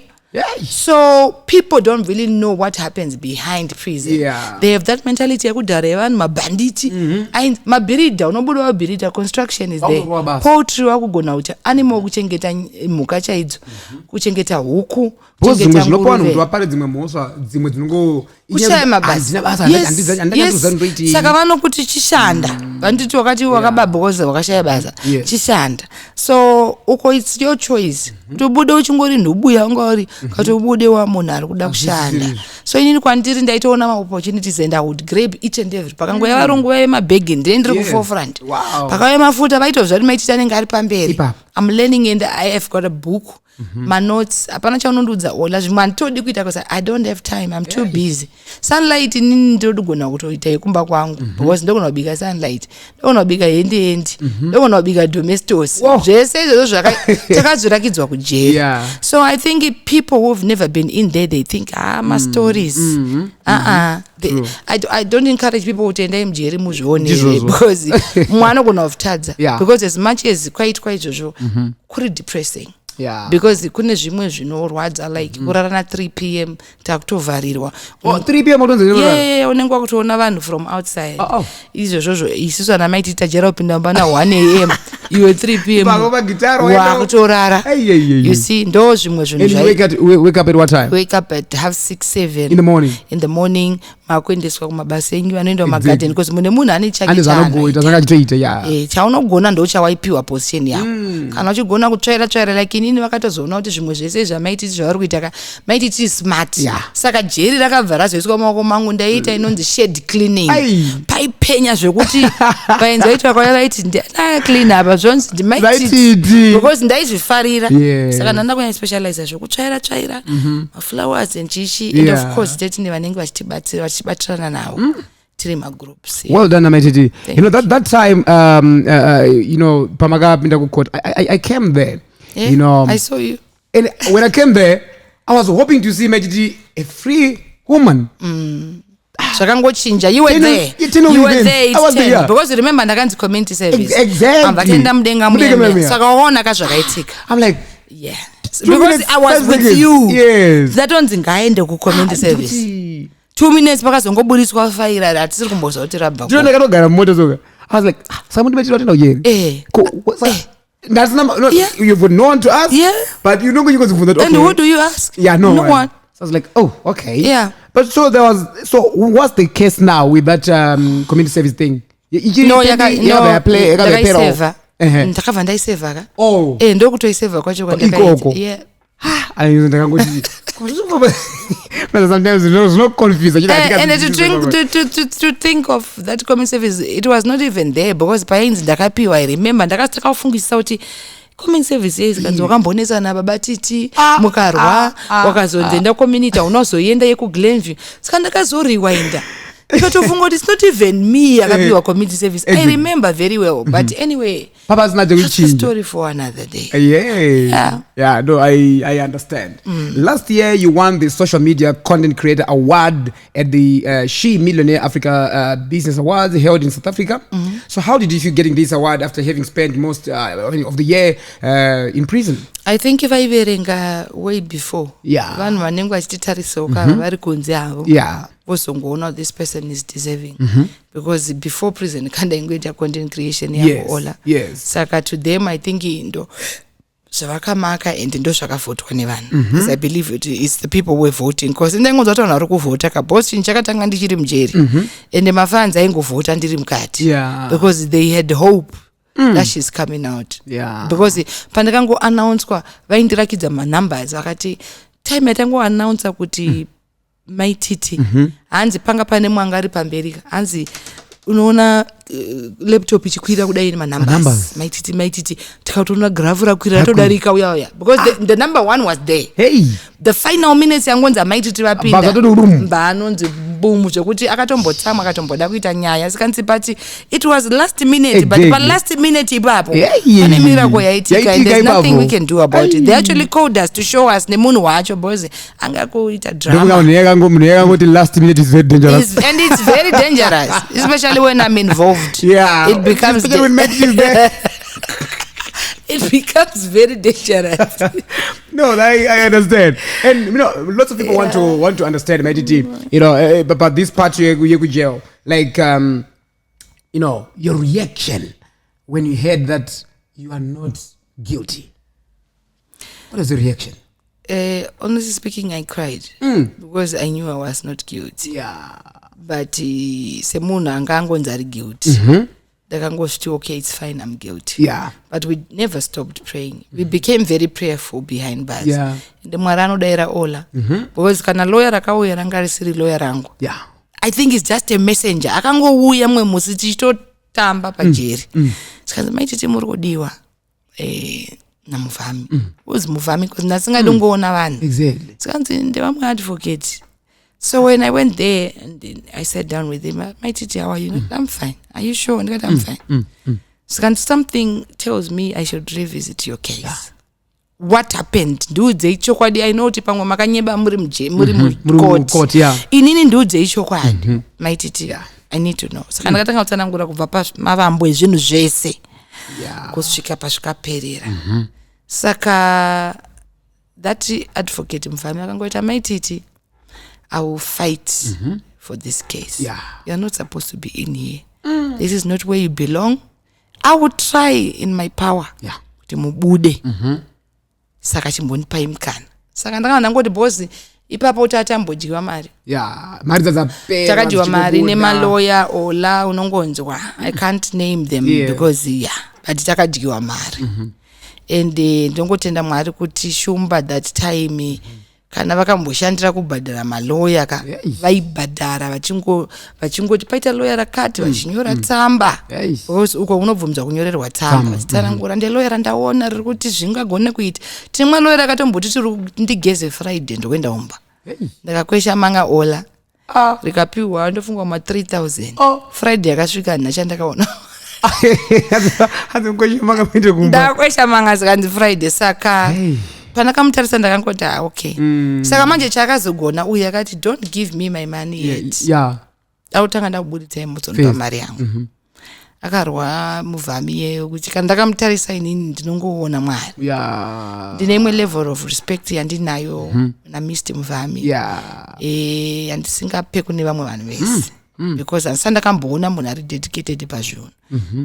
So people don't really know what happens behind prison. They have that mentality yakudhara yevanhu mabanditi mabhirida unobuda wabhirida construction is there poultry wakugona kuti animal kuchengeta mhuka chaidzo kuchengeta huku kuchengeta nguruve. Zvinopa vanhu kuti vapare dzimwe mhosva dzimwe dzinongo kushaya mabasa. Yes. Saka vanokuti chishanda. Vanditi wakati wakababhokoza wakashaya basa. Chishanda. So uko it's your choice. Utobude uchingori nhubuya ungori katobude wa munhu ari kuda kushanda. So inini kwandiri ndaitoona ma opportunities and I would grab each and every. Pakangouya varungu vaya mabhegi ndendiri ku forefront. Pakauya mafuta vaitozva kuti maitita anenge ari pamberi. I'm learning and I have got a book. My notes hapana chaunondudza ola zvimwe handitodi kuita because I don't have time, I'm too busy. Sunlight inini ndinogona kutoita yekumba kwangu because ndogona kubika sunlight, ndogona kubika hendi, ndogona kubika domestos, zvese izvozvo takazvirakidzwa kujeri. So I think people who've never been in there, they think my stories. I don't encourage people to enda mujeri muzvione because mwana anogona kutadza because as much as quite izvozvo kuri depressing. Because kune zvimwe zvinorwadza like kurara na 3 p.m. takutovharirwa. 3 p.m. unenge wakutoona vanhu from outside. Izvozvo isusu ana Mai Titi tajera kupinda mba na 1 a.m. iwe 3 p.m. wakutorara. You see, ndo zvimwe zvinhu zvai. Wake up at what time? Wake up at 6:30 in the morning. Makuendeswa kumabasa enyu vanoenda mumagarden because mune munhu ane chake chaunogona ndo chawaipiwa position yako. Kana uchigona kutsvaira like inini vakatozoona kuti zvimwe zvese zvaMai Titi zvavari kuita Mai Titi smart. Saka jeri rakabva razoiswa mumaoko mangu ndaita inonzi shed cleaning. Paipenya zvekuti vaenzi vaitwa kwaya vaiti clean apa zvonzi ndiMai Titi because ndaizvifarira. Saka ndandakunya specialize zvekutsvaira flowers and chishi and of course tetine vanenge vachitibatsira vachibatirana nawo. Groups, Well done, Mai Titi. You know that time, you know, pamagapinda ku court. I came there. You know, I saw you. And when I came there, I was hoping to see Mai Titi a free woman. Shakangochinja. You were there. You were there. I was there because remember ndakanzi community service. Exactly. Ambatenda mudenga muyeme. Saka waona kazvakaitika. I'm like, yeah. Because I was with you. Yes. That one's ngaende ku community service. 2 minutes pakazongoburiswa faira ratisiri kumboza kuti rabva. Ndakatogara mumoto soka. I was like, someone made it ujeri. That's not you would know to ask. But you know you go to that. And who do you ask? No one. So I was like, oh, okay. Yeah. But so what's the case now with that community service thing? Ndakaiseva. Ndakabva ndaiseva ka. Ndokutoiseva kwacho kwandakaita. Yeah. Sometimes it's not confusing. And to think of that community service, it was not even there because painzi ndakapiwa. I remember ndakafungisa kuti community service is kanzi wakambonesa na baba Titi mukarwa wakazonzenda community unozoenda yeku Glenview. Saka ndakazoriwinda. It's not even me akapiwa community service. I remember very well. But anyway, Papa's not that's a story for another day. Yeah, no, I understand. Last year, you won the Social Media Content Creator Award at the She Millionaire Africa Business Awards held in South Africa. So how did you feel getting this award after having spent most of the year in prison? I think if I were way before, vanhu vanenge vachititarisoka vari kunze avo vozongoona this person is deserving because before prison kanda ingoita content creation yavo ola. Saka to them I think ndo zvavakamaka and ndo zvakavhotwa nevanhu because I believe it's the people who are voting because ndaingonzwa kuti vanhu vari kuvhota kabhosi chinhu chakatanga ndichiri mujeri and mafans aingovhota ndiri mukati because they had hope that she's coming out. Because pandakango announced vaindirakidza manumbers vakati time yatango announce kuti Mai Titi hanzi panga pane mwanga ari pamberi hanzi unoona laptop ichikwira kudai ine manumbers Mai Titi tikatoona graph rakwira todarika uya because the number 1 was there. The final minutes yangonza Mai Titi vapinda mbanonzi boom zvekuti akatombotsamwa akatomboda kuita nyaya sikanzi pati it was last minute but last minute ipapo pane miracle yaitika and there's nothing we can do about it. They actually called us to show us nemunhu wacho boze angakuita drama. Munhu yakangoti last minute is very dangerous. And it's very dangerous especially when I'm involved. It becomes it becomes very dangerous. No, I understand, and you know, lots of people want to understand Mai Titi. You know, but this part you go jail, like you know, your reaction when you heard that you are not guilty. What is the reaction? Honestly speaking, I cried because I knew I was not guilty. Yeah. But semunhu angangonzi ari guilty. Ndakangosviti okay, it's fine, I'm guilty. Yeah. But we never stopped praying. We became very prayerful behind bars. Yeah. And Mwari anodaira ola. Because kana lawyer rakauya ranga risiri lawyer rangu. Yeah. I think it's just a messenger. Akangouya mwe musi tichitotamba pajeri. Sikanzi Mai Titi muri kudiwa namuvhami. Uzi muvhami because ndasingadi kungoona vanhu. Exactly. Sikanzi ndevamwe advocate. So when I went there and then I sat down with him, Mai Titi, how are you? I'm fine. Are you sure? I'm fine. So something tells me I should revisit your case. Yeah. What happened? Ndiudze ichokwadi. I know kuti pamwe makanyeba muri court. Inini ndiudze ichokwadi. Mai Titi, I need to know. Saka ndakatanga kutsanangura kubva pamavambo ezvinhu zvese. Kusvika pasvikaperera. Saka that advocate mufami akangoita Mai Titi, I will fight for this case. Yeah. You're not supposed to be in here. This is not where you belong. I will try in my power. Yeah. Kuti mubude. Saka chimbonipai mukana. Saka ndakanga ngoti boss ipapo tatambojiwa mari. Yeah. Mari dzapera. Takajiwa mari nemaloya ola unongonzwa. I can't name them because but takajiwa mari. And ndongotenda Mwari kuti shumba that time kana vakamboshandira kubhadhara maloya vaibhadhara vachingoti paita loya rakati vachinyora tsamba uko unobvunzwa kunyorerwa tsamba vachitsanangura ndeloya randaona riri kuti zvingagone kuita timwe loya rakatomboti tiri ndigeze Friday ndokuenda umba ndakakwesha manga ola rikapiwa ndofungwa ma 3000 Friday yakasvika ndina chandakaona ndakwesha manga zikanzi Friday saka panakamutarisa ndakangoti okay. Saka manje chakazogona uye akati don't give me my money yet. Autanga ndakubuditsa mutsondopa mari yangu. Akarwa muvhami yeyo kuti kana ndakamutarisa inini ndinongoona Mwari. Ndine imwe level of respect yandinayo na Mr. Muvhami. Yandisingape kune vamwe vanhu vese. Because ansandakamboona munhu ari dedicated pazvinhu.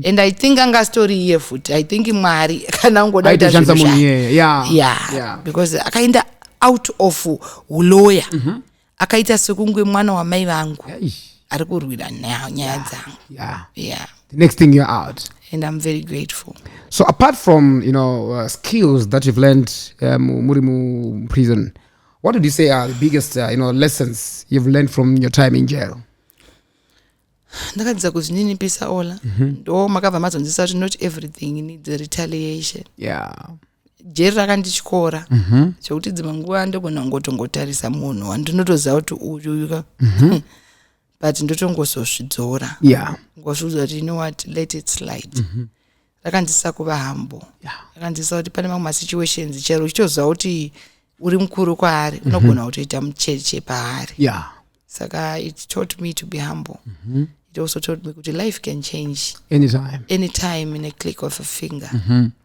And I think anga story here futi. I think Mwari kana ungoda kuita zvinhu. Because akaenda out of uloya. Akaita sekungwe mwana wamai vangu. Ari kurwira nyaya dzangu. The next thing you're out. And I'm very grateful. So apart from, skills that you've learned Murimu prison, what would you say are the biggest, lessons you've learned from your time in jail? Ndakadzidza kuti nini pisa ola ndo makabva mazonzisa kuti not everything needs a retaliation. Jeri rakandityora chokuti dzimwe nguva ndogona ngotongotarisa munhu wandinotoziva kuti uyu but ndotongozozvidzora ngozviudza kuti you know what, let it slide. Rakandisa kuva humble. Rakandisa kuti pane mamwe masituations chero uchitoziva kuti uri mukuru kwaari unogona kutoita mucheche paari. Saka it taught me to be humble. It also taught me that life can change anytime in a click of a finger.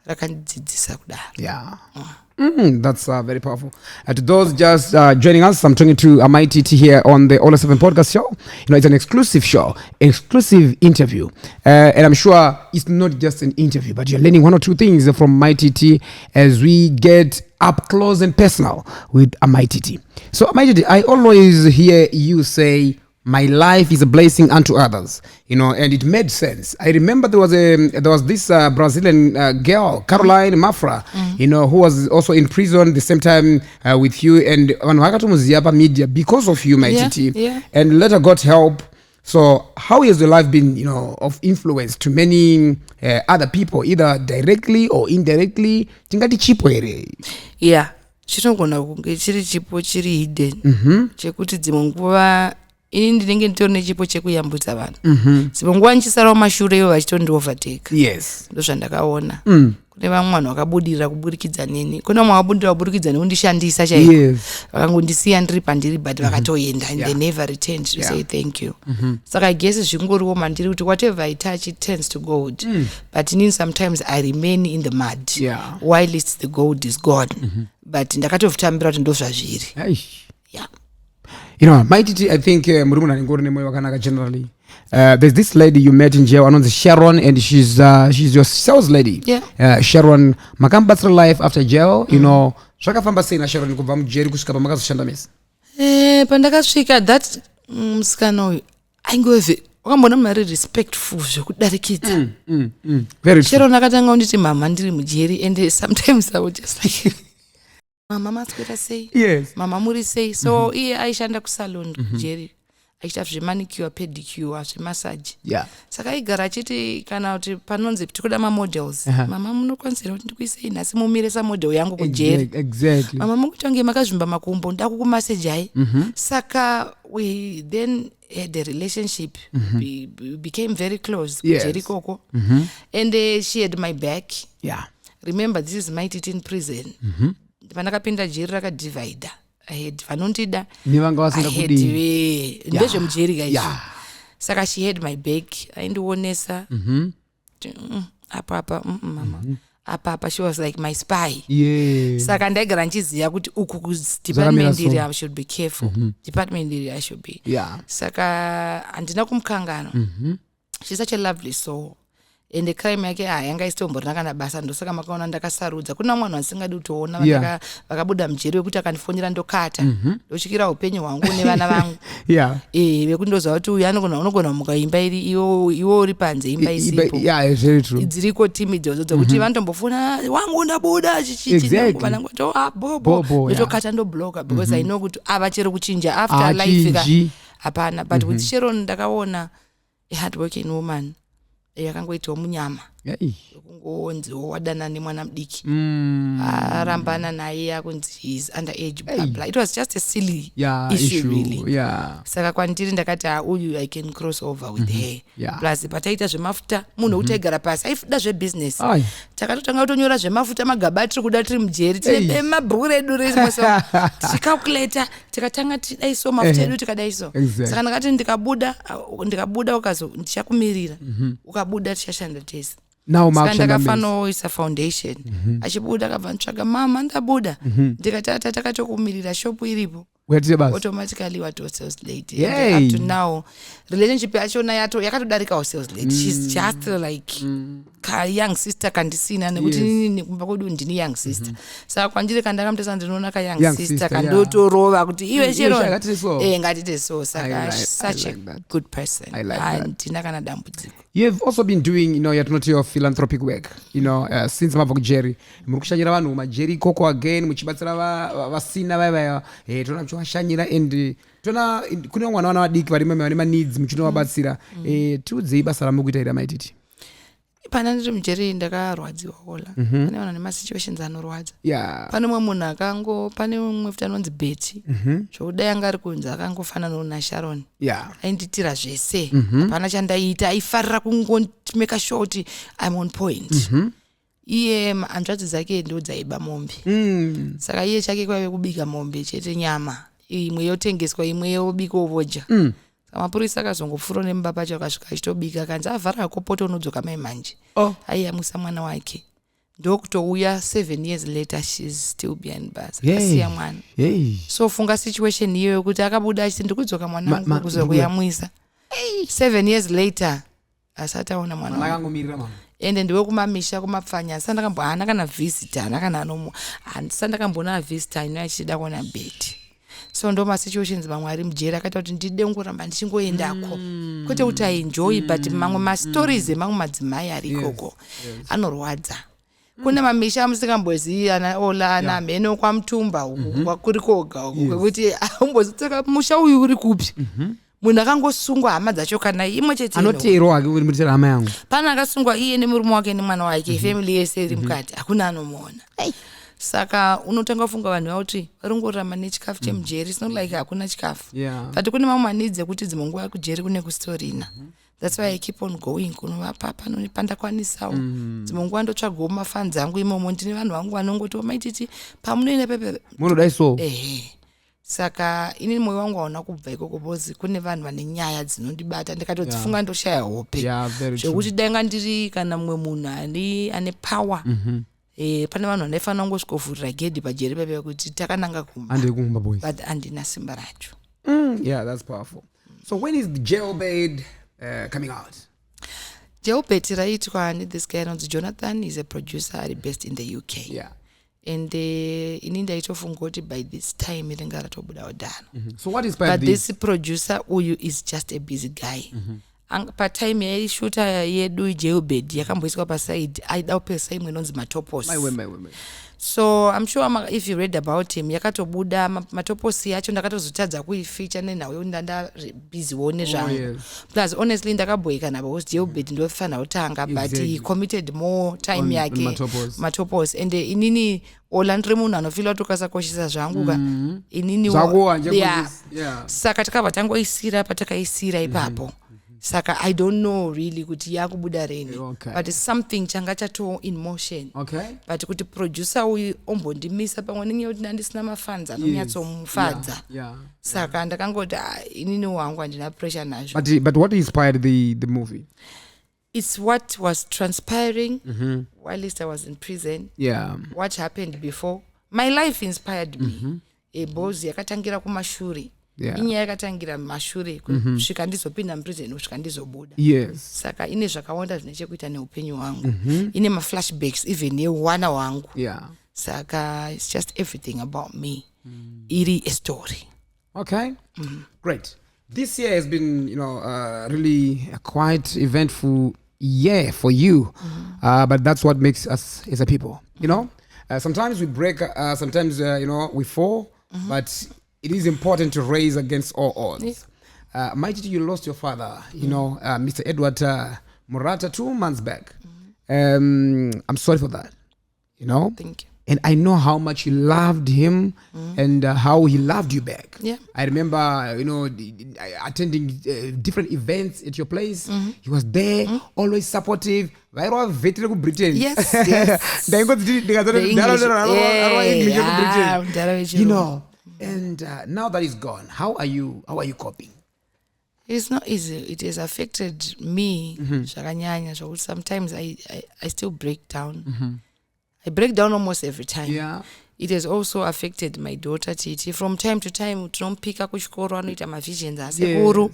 Rakandidzidzisa kudaro. That's very powerful. To those just joining us, I'm talking to Mai Titi here on the All 7 podcast show. It's an exclusive show, exclusive interview. And I'm sure it's not just an interview, but you're learning one or two things from Mai Titi as we get up close and personal with Mai Titi. So Mai Titi, I always hear you say, my life is a blessing unto others, and it made sense. I remember there was this Brazilian girl, Caroline Mafra, who was also in prison the same time with you, and Wanwakatumuziapa media because of you, Mai Titi, and later got help. So how has your life been, of influence to many other people, either directly or indirectly? Tingati chipo ere. Chinogona kunge chiri chipo chiri hidden. Chekuti dzimwe nguva ini ndinenge nditori nechipo chekuyambutsa vanhu. Dzimwe nguva nchisarawo mashure ivo vachitondiovhateka. Ndozvandakaona. Kune vamwe vanhu vakabudirira kuburikidza neni. Kune vamwe vakabudirira kuburikidza nekundishandisa chaiko. Vakangondisiya ndiri pandiri but vakatoenda and they never returned to say thank you. Saka I guess zvingoriwo mandiri kuti whatever I touch it turns to gold. But sometimes I remain in the mud while it's the gold is gone. But ndakatovutambira kuti ndozvazviri. Mai Titi, I think Murumuna Ngori Nemoyo Wakanaka generally. There's this lady you met in jail, another Sharon, and she's your sales lady. Sharon Makamba's life after jail, Zvakafamba sei naSharon kubva mujeri kusvika pamakazoshanda mesa? Pandakasvika that musikana uyu aingove wakambona mari respectful zvekudarikidza. Very true. Sharon akatanga kunditi mama ndiri mujeri and sometimes I would just like mama maswera sei? Yes. Mama muri sei? So iye aishanda kusalon kujeri. Achiita zvemanicure, pedicure, zvemasaji. Yeah. Saka aigara achiti kana kuti panonzi tikuda mamodels. Mama munokwanisira kuti ndikuisei nhasi mumire samodel yangu kujeri. Exactly. Mama mukutange makazvimba makumbo ndakukumaseji hai. Saka we then had a relationship. We became very close. Yes. Kujeri koko. And she had my back. Yeah. Remember, this is Mai Titi in prison. Pandakapinda jeri rakadivider. I had vanondida. Nivanga vasingakudii. Ndezvemujeri guys. Saka she had my back. Aindionesa. Apa mama. Apa she was like my spy. Yeah. Saka ndaigara nchiziva kuti uku department iri I should be careful. Department iri I should be. Yeah. Saka handina kumukangano. She's such a lovely soul. And crime yake yanga isitomborina kana basa ndosaka makaona ndakasarudza. Kuna mwana asingadi kutoona vakabuda mujeri wekuti akandifonera ndokata. Ndochikira upenyu hwangu nevana vangu. Yeah. Vekuti ndoziva kuti uyu unogona muka imba iri iwo uri panze imba isipo. Yeah, it's very true. Dziriko timi idzodzo dzokuti vanotombofona wangu ndabuda chichichi vanangu bobo ndotokata ndobloka because I know kuti ava chero kuchinja after life hapana. But with Sharon ndakaona a hard working woman yakangoitawo munyama kungonziwo wadana nemwana mudiki arambana naye akunzi is underage blah blah. It was just a silly issue really. Saka kwandiri ndakati uyu I can cross over with her. Plus pataita zvemafuta munhu kuti aigara pasi aifida zvebusiness. Takatotanga kutonyora zvemafuta magaba tiri kuda tiri mujeri tine mabhuku redu resimoso tichicalculator tikatanga tidaiso mafuta edu tikadaiso. Saka ndakati ndikabuda ukazo ndichakumirira ukabuda tichashanda tese. Saka ndakafanoisa foundation. Achibuda akabva ntsvaga mama ndabuda. Ndikati takatokumirira shopu iripo. Automatically wato sales lady. And up to now relationship yachona yakatodarikawo sales lady. She's just like ka young sister kandisina nekuti nini kumba kwedu ndini young sister. Saka kwandiri kandakamutesa ndinoona ka young sister kandotorova kuti iwe chero ngatite so. Saka such a good person. And ndina kana dambudziko. You've also been doing, you're not your philanthropic work, since mabva kujeri. Muri kushanyira vanhu majeri koko again, muchibatsira vasina vaya tona muchivashanyira and tona kune mwana vana vadiki vari vane maneeds muchinovabatsira. Tiudzei basa ramukuita ira Mai Titi. Pana ndiri mujeri ndakarwadziwa ola. Pane vanhu nemasituations anorwadza. Pane mumwe munhu pane mumwe futi anonzi Betty. Zvokudai anga ari kunzi akangofananawo naSharon. Ainditira zvese. Hapana chandaita. Aifarira kungomeka sure kuti I'm on point. Iye hanzvadzi dzake ndo dzaiba mombe. Saka iye chake kwaive kubika mombe chete nyama. Imwe yotengeswa imwe yobikwa vodya. Mapurisa akazongopfura nemba pacho akasvika achitobika kanzi avhara kopoto unodzoka mai manje. Aiyamusa mwana wake. Ndokutouya 7 years later she's still behind bars. Akasiya mwana. So funga situation iyo yokuti akabuda achiti ndikudzoka mwana wangu kuzokuyamwisa. 7 years later asataona mwana wangu. Ende ndiwe kumamisha kumapfanya sandakambona kana visitor kana anomo sandakambona visitor inoachida kuona Betty. So ndo situations vamwe ari mujeri akaita kuti ndide ngoramba ndichingoendako kwete kuti aenjoy but mamwe mastories emamwe madzimai ari ikoko anorwadza. Kune mamisha musingambozivi ola ana mheno kwamutumba uku kwakuri koga uku kwekuti aumbozitaka musha uyu uri kupi. Munhu akangosungwa hama dzacho kana imwe chete anoteerwa hake uri mutira hama yangu. Pana akasungwa iye nemurume wake nemwana wake family yese iri mukati hakuna anomuona. Saka unotanga kufunga vanhu vauti varongorama nechikafu chemujeri. It's not like hakuna chikafu. But kune mamwe manidzi ekuti dzimwe nguva kujeri kune kustorina. That's why I keep on going kunovapa pandakwanisawo. Dzimwe nguva ndotsvagawo mafans angu imomo ndine vanhu vangu vanongoti Mai Titi pamunoenda pepe munodai so. Saka ini mwoyo wangu hauna kubva ikoko because kune vanhu vane nyaya dzinondibata ndikatodzifunga ndoshaya hope. Zvekuti dai ndiri kana mumwe munhu ane power. Pane vanhu vanaifanira kungosvikovhurira gedhi pajeri pepe kuti takananga kumba. But andina simba racho. Yeah, that's powerful. So when is the Jailbait coming out? Jailbait raitwa this guy anonzi Jonathan. He's a producer based in the UK. and ini ndaitofunga kuti by this time ringa ratobuda udano. So what inspired but this producer uyu is just a busy guy. Patime yaishuta yedu Jailbird yakamboiswa paside aida upesa imwe inonzi Matopos. So I'm sure if you read about him yakatobuda Matopos yacho ndakatozotadza kuifeature nenawe ndanda busy wone zvangu. Plus honestly ndakaboyeka nabo because Jailbird ndofana utanga but he committed more time yake Matopos and inini olandre munhu anofila tokasakoshesa zvangu ka inini saka takabva tangoisira patakaisira ipapo. Saka I don't know really kuti yakubuda reni. But it's something changa chato in motion. But kuti producer uyu ombondimisa pamwe ninge kuti ndisina mafanza anonyatsomufadza. Saka ndakangoti inini wangu andina pressure nazvo. But what inspired the movie? It's what was transpiring while I was in prison. What happened before. My life inspired me. Bozi yakatangira kumashuri. Inyaya yakatangira mashure kusvika ndizopinda muprison kusvika ndizobuda. Saka ine zvakawanda zvinechekuita neupenyu hwangu. Ine maflashbacks even yewana wangu. Saka it's just everything about me. Iri a story. Great. This year has been, really a quite eventful year for you. But that's what makes us as a people. Sometimes we break, sometimes we fall, but it is important to raise against all odds. Mai Titi, you lost your father, Mr. Edward Murata 2 months back. I'm sorry for that, Thank you. And I know how much you loved him and how he loved you back. I remember, attending different events at your place. He was there, always supportive. Britain. Yes. The English. And now that he's gone, how are you coping? It's not easy. It has affected me. Sometimes I still break down. I break down almost every time. It has also affected my daughter Titi. From time to time, tunompika kuchikoro anoita mavisions asekuru.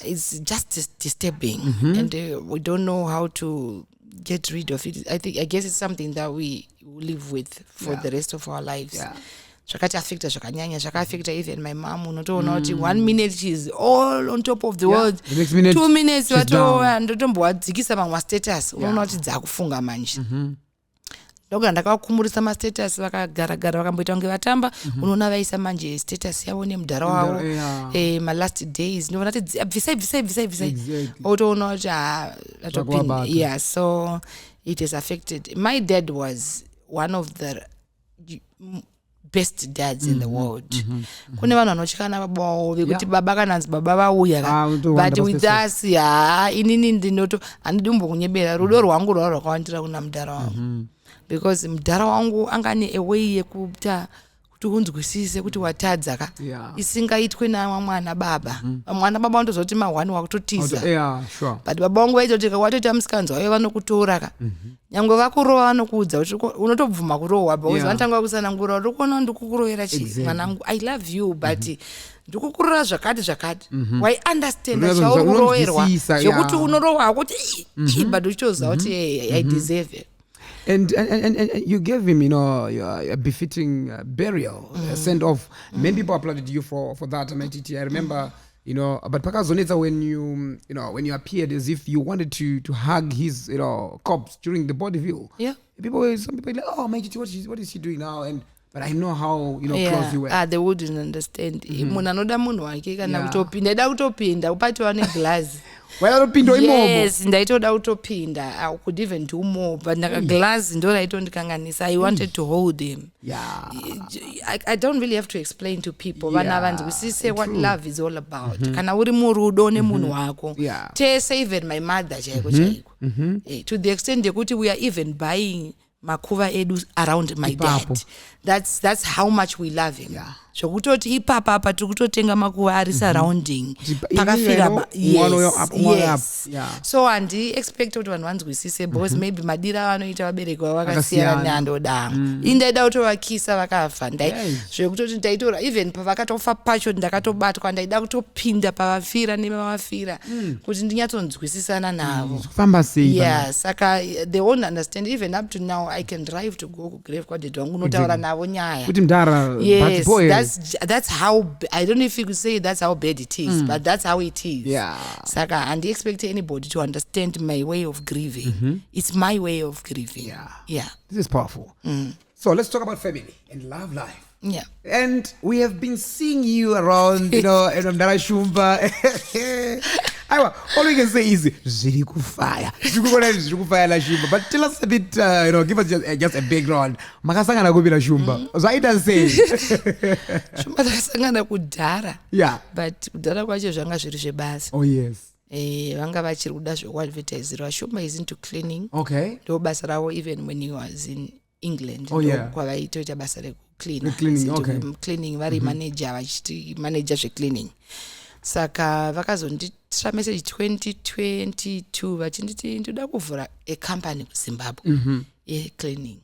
It's just disturbing, and we don't know how to get rid of it. I guess it's something that we live with for the rest of our lives. Zvakati affecta zvakanyanya, zvakaafecta even my mom. Unotoona kuti 1 minute she's all on top of the world. The next minute 2 minutes ndotombowadzikisa mamwe status. Unoona kuti dzakufunga manje. Ndoga ndakakumurisa mastatus vakagara vakamboita kunge vatamba. Unoona vaisa manje status yavo nemudhara wavo. My last days ndinoona kuti bvisai. Otoona kuti atopinda. So it has affected. My dad was one of the best dads in the world. Kune vanhu vanotyana baba wavo vekuti baba kananzi baba vauya but with us inini ndinoto handidi kumbokunyebera rudo rwangu rwakawandira kuna mudhara wangu because mudhara wangu angane away yekuita kuti unzwisise kuti watadza ka isingaitwe namwana baba mwana baba ndozoti mahwani wakutotiza but baba wangu vaitoti watoita musikanzi wavo vanokutora ka nyangwe vakurova vanokuudza kuti unotobvuma kurohwa because vanotanga kusanangura uri kuona ndikukurovera chii mwanangu I love you but ndikukurora zvakati wai understand chauri kuroverwa zvekuti unorohwa kuti but uchitoziva kuti I deserve it. And you gave him, a befitting burial, a send off. Many people applauded you for that, Mai Titi. I remember, but Pakazoneta when you appeared as if you wanted to hug his, corpse during the body view. Some people like, oh, Mai Titi, what is he doing now? But I know how close you were. They wouldn't understand. Munhu anoda munhu wake kana kutopinda da kutopinda upatiwa neglass. Yes, ndaitoda kutopinda. I could even do more, but glass ndo raitondikanganisa. I wanted to hold him. I don't really have to explain to people. Vana vanzi kusise what love is all about. Kana uri murudo nemunhu wako. Tese even my mother chaiko. To the extent yekuti we are even buying makuva edu around my dad. that's how much we love him. Yeah. Zvokutoti ipapa apa tiri kutotenga makuva ari surrounding pakafira yes. So handi expect kuti vanhu vanzwisise because maybe madira vanoita vabereki vavo vakasiyana neandodanga indaida kutovakisa vakafa zvekutoti ndaitora even pavakatofa pacho ndakatobatwa ndaida kutopinda pavafira nemavafira kuti ndinyatsonzwisisana navo kufamba sei saka they won't understand. Even up to now I can drive to go kugrave kwadedhi wangu unotaura navo nyaya kuti mdara yes that's how I don't know if you could say that's how bad it is but that's how it is. Saka and expect anybody to understand my way of grieving. It's my way of grieving. This is powerful. So let's talk about family and love life. And we have been seeing you around, you know, and Mdara Shumba. All we can say is zviri kufaya la Shumba. But tell us a bit, you know, give us just a background. Makasangana kupi la Shumba. Zaida say. Shumba takasangana kudhara. But kudhara kwacho zvanga zviri zvebasa. Oh yes. Vanga vachiri kuda zvekuadvertisera. Shumba is into cleaning. Okay. Ndo basa ravo even when he was in England. Kwavaitoita basa cleaning. Okay. Cleaning vari manager vachiti manager zvecleaning. Saka vakazonditira message 2022 vachinditi ndoda kuvhura a company kuZimbabwe cleaning.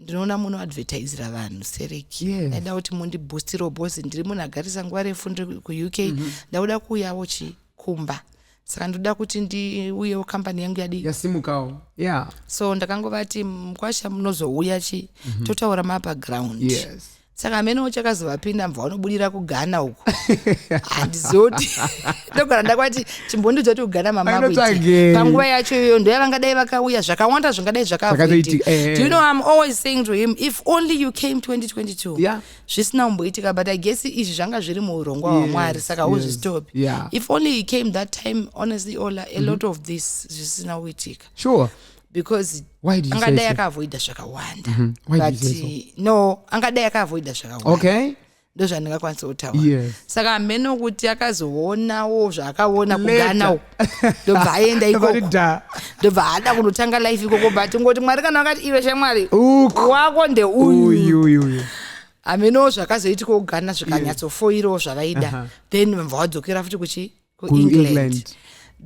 Ndinoona muno advertisera vanhu sereki. Ndaida kuti mundiboostire boss ndiri munhu agarisa nguva refu ndiri kuUK. Ndauda kuuyawo chikumba. Saka ndoda kuti ndiuyewo company yangu yasimukawo. So ndakangovati mkwasha munozouya totaura mabackground. Saka amene chakazovapinda mva vanobudira kuGhana uko handizoti ndogara ndakwati chimbondiudza kuti kuGhana mamakuiti panguva yacho iyoyo ndo yavangadai vakauya zvakawanda zvingadai zvakavoitika. Do you know I'm always saying to him if only you came 2022 zvisina kumboitika but I guess izvi zvanga zviri muurongwa hwaMwari saka uzvistop. If only he came that time honestly a lot of this zvisina kuitika. Sure. Because angadai akavoida zvakawanda. But no angadai akavoida zvakawanda. Okay. Ndo zvandingakwanisa kutaura. Saka meno kuti akazoonawo zvakaona kuGhana uko ndobva aenda ikoko ndobva ada kunotanga life ikoko but ngoti Mwari kana akati iwe shamwari wako ndeuyu ameno zvakazoitika kuGhana zvikanyatsofoirawo zvavaida then mva wadzokera futi kuEngland.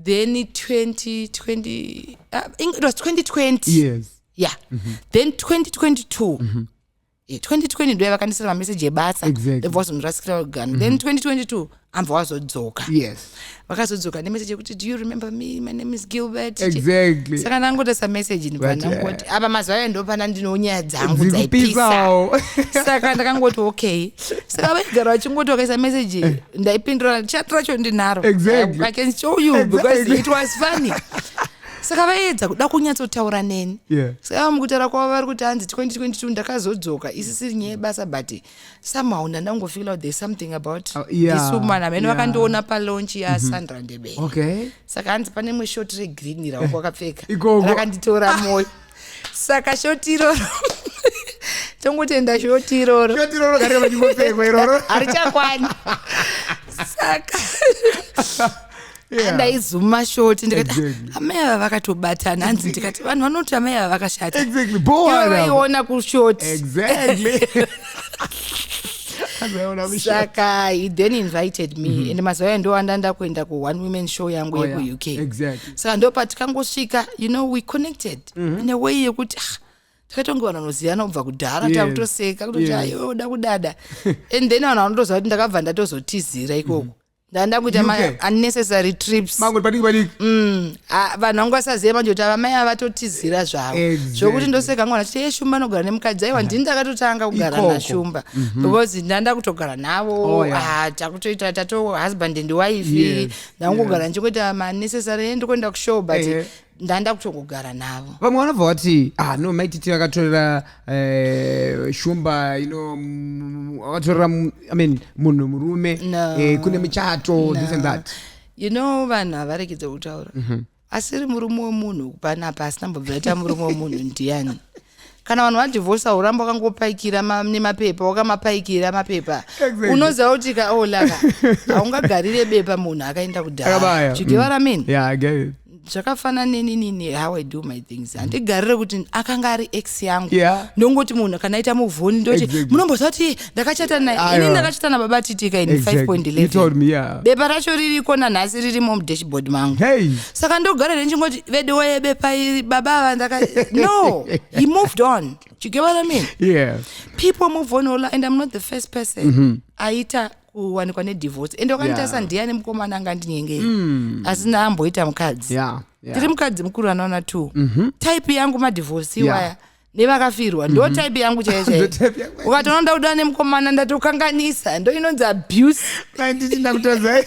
Then 2020 it was 2020. Then 2022 2020 ndo vakandisira message yebasa ndobva murasikira kuGhana. Then 2022 ambva wazodzoka. Vakazodzoka nemessage yekuti do you remember me, my name is Gilbert. Saka ndangotesa message ndibva ndangoti apa mazuva ayo ndopana ndinonyaya dzangu dzaipisa. Saka ndakangoti okay. Saka vaigara vachingoti wakaisa message ndaipindura chat racho ndinaro. I can show you because it was funny. Saka vaedza kuda kunyatsotaura neni. Saka mukutaura kwavo vari kuti hanzi 2022 ndakazodzoka isisiri nyaya yebasa but somehow ndangofeel out there's something about this woman amene vakandiona palaunch yaSandra Ndebele. Saka hanzi pane mwe shoti regreen ravo wakapfeka rakanditora moyo. Saka shoti iroro tongotenda shoti iroro gari vachingopfekwa iroro harichakwani. Saka ndaizuma shoti ndikati amai ava vakatobatana hanzi ndikati vanhu vanoti amai ava vakashata vaiona kushoti. Saka he then invited me and mazuva ayo ndowandanda kuenda ku1 women show yangu yekuUK. Saka ndopatikangosvika you know we connected in a way yekuti takatonge vanhu vanoziyana kubva kudhara takutoseka kutoti ayo oda kudada and then vanhu vanotoziva kuti ndakabva ndatozotizira ikoko ndanda kuita unnecessary trips vanhu vangu vasaziva manje kuti avamai avatotizira zvavo zvokuti ndoseka ngwana chiti Shumba anogara nemukadzi aiwa ndini ndakatotanga kugara naShumba because ndanda kutogara navo takutoita tato husband and wife ndangogara ndichikuita unnecessary ndikuenda kushow but ndanda kutongogara navo. Vamwe vanobva vati no Mai Titi vakatorera Shumba vakatorera munhu murume kune michato this and that. You know vanhu havarekedza kutaura asiri murume wemunhu panapa asina mbobva aita murume wemunhu ndiani. Kana vanhu vadhivorsa uramba wakangopaikira nemapepa wakamapaikira mapepa unoziva kuti laka haungagarire bepa munhu akaenda kudhara. You get what I mean? I get it. zvakafana nini how I do my things handigarire kuti akanga ari ex yangu ndongoti munhu kana aita muvhoni ndoti munombozati ndakachata naye ini ndakachata nababa titika in 5.11 bepa racho ririko nanhasi ririmo mudashboard mangu saka ndogara nechingoti vedoye bepa iri baba ava no he moved on. Do you get what I mean? Yeah. People move on and I'm not the first person aita kuwanikwa nedivorce ende wakanitasa ndiani mukomana anga ndinyengei asina amboita mukadzi tiri mukadzi mukuru anaona 2 type yangu madivorce iwaya nevakafirwa ndo type yangu chaiye ukatoona ndauda nemukomana ndatokanganisa ndo inonzi abuse ndakutozai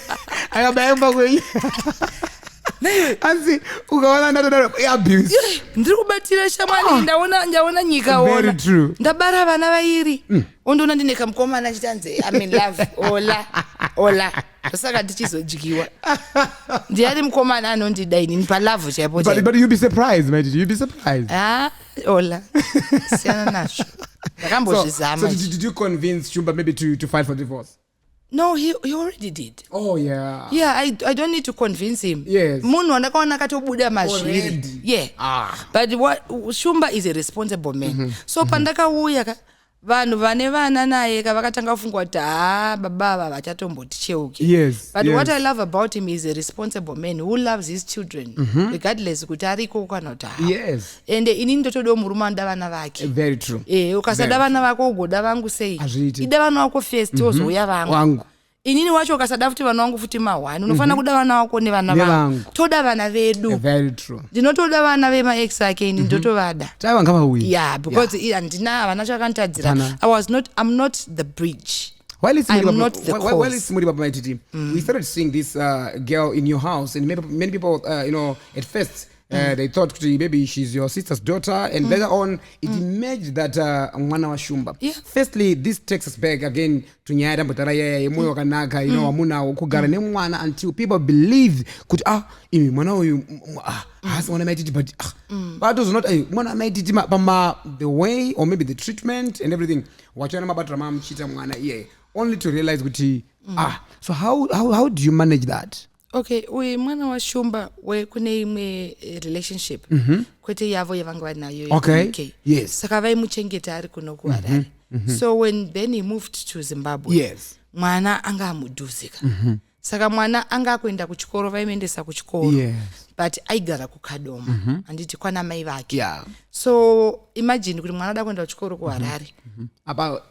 akabayamba kwenyu asi ukaona ndatoda abuse ndiri kubatira shamwani ndaona nyika ona ndabara vana vairi ondoona ndineka mukomana achitanze I'm in love ola saka tichizodyiwa ndiani mukomana anondida inini palove chaipo but you be surprised Mai Titi, you be surprised ola siyana nazvo ndakambozvizama. So did you convince Shumba maybe to file for divorce? No, he already did. Oh yeah. Yeah, I don't need to convince him. Yes. Munhu andakaona akatobuda mazviri. Yeah. But what Shumba is a responsible man. So pandakauya vanhu vane vana naye vakatanga kufungwa kuti baba vachatomboti cheuki. Yes. But what I love about him is a responsible man who loves his children regardless kuti ariko kana kuti Yes. And inini ndotodawo murume anoda vana vake. Very true. Ukasada vana vako ugoda vangu sei? Ida vana vako first wozouya vangu. Inini wacho ukasada futi vana vangu futi mahwani unofanira kuda vana vako nevana vangu. Toda vana vedu. Very true. Ndinotoda vana vemaex ake ini ndotovada. Taiva ngavauya. Yeah, because andina vana chakantadzira. I'm not the bridge. While it's Muri Baba Mai Titi, we started seeing this girl in your house, and many people, at first, they thought maybe she's your sister's daughter, and later on, it emerged that mwana wa Shumba. Yeah. Firstly, this takes us back again to Nyada Mbotaraya, Moyo Kanaka, Amuna, Okugara, Nemwana, until people believed, mwana uyu, has Mwana Mai Titi, but that was not Mwana Mai Titi, the way, or maybe the treatment and everything. Wachana mabatra mam chita mwana, only to realize so how do you manage that? Okay, we mwana wa Shumba we kune imwe relationship kwete yavo yavanga vanayo. Okay. Yes. Saka vaimuchengeta ari kuno kuHarare. So when then he moved to Zimbabwe. Yes. Mwana anga amudhuzika. Saka mwana anga kuenda kuchikoro vaimuendesa kuchikoro. Yes. But aigara kuKadoma anditi kwana mai vake. Yeah. So imagine kuti mwana da kuenda kuchikoro kuHarare. About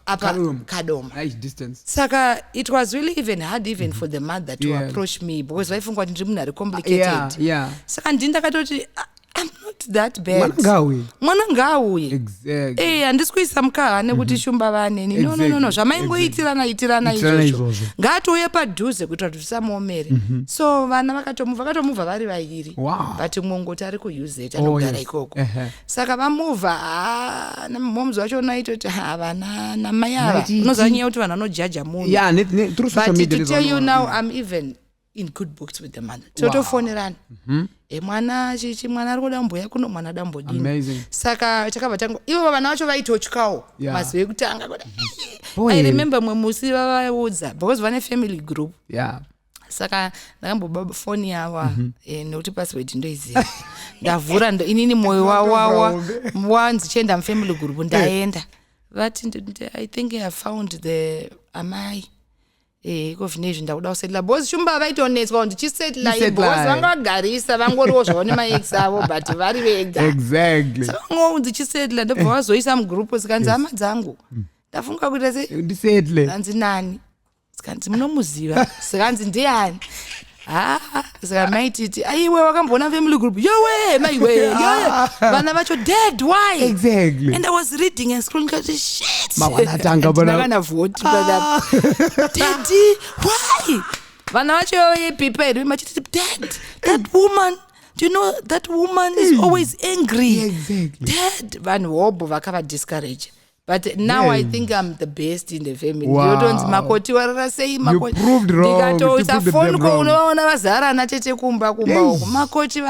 Kadoma. High distance. Saka it was really even hard even for the mother to approach me because vaifungwa kuti ndiri munhu ari complicated. Yeah. Saka ndini ndakatoti I'm not that bad. Mwana ngauye. Exactly. Handisi kuisa mukaha nekuti Shumba vaneni. No. Zvamaingoitirana izvozvo. Ngaatouye padhuze kuitira kuti tisamuomere. So vana vakatomuvha vari vairi. Wow. But mwongoti ari kuUZ anogara ikoko. Saka vamuvha namumomzi wacho unaitoti vana namai ava. Unoziva nyaya kuti vanhu vanojaja munhu. Yeah, through social media. But to tell you now, I'm even in good books with the mother. Totofonerana. Mwana ari kuda mbuya kuno mwana dambodini. Amazing. Saka chakabva tangu ivo vana vacho vaitotyawo mazuve ekutanga kuda. I remember mwemusi vavaudza because vane family group. Yeah. Saka ndakamboba foni yava nekuti password ndoiziva. Ndavhura inini moyo wanzi chienda mufamily group ndaenda. But I think I have found the amai. Kovinezvi ndakuda kusetla because Shumba vaitonetswa ndichisetla because vanga vagarisa vangoriwo zvaone maex avo but vari vega. Exactly. Saka ndichisetla ndobva vazoisa mugroup zikanzi hama dzangu ndafunga kuti ndisetle hanzi nani sikanzi munomuziva sikanzi ndiani saka Mai Titi aiwe wakamboona family group yowe maiwe vana vacho dead why. Exactly. And I was reading and scrolling shit mawanatanga bana vote Daddy why vana vacho yepipa machiti dead that woman. Do you know that woman is always angry. Exactly. Dead vanhu hobo vakava discourage. But now I think I'm the best in the family. Wow. Makoti warara sei makoti. You proved wrong. Ndikatoisa phone call unoona vazara na tete kumba huko. Makoti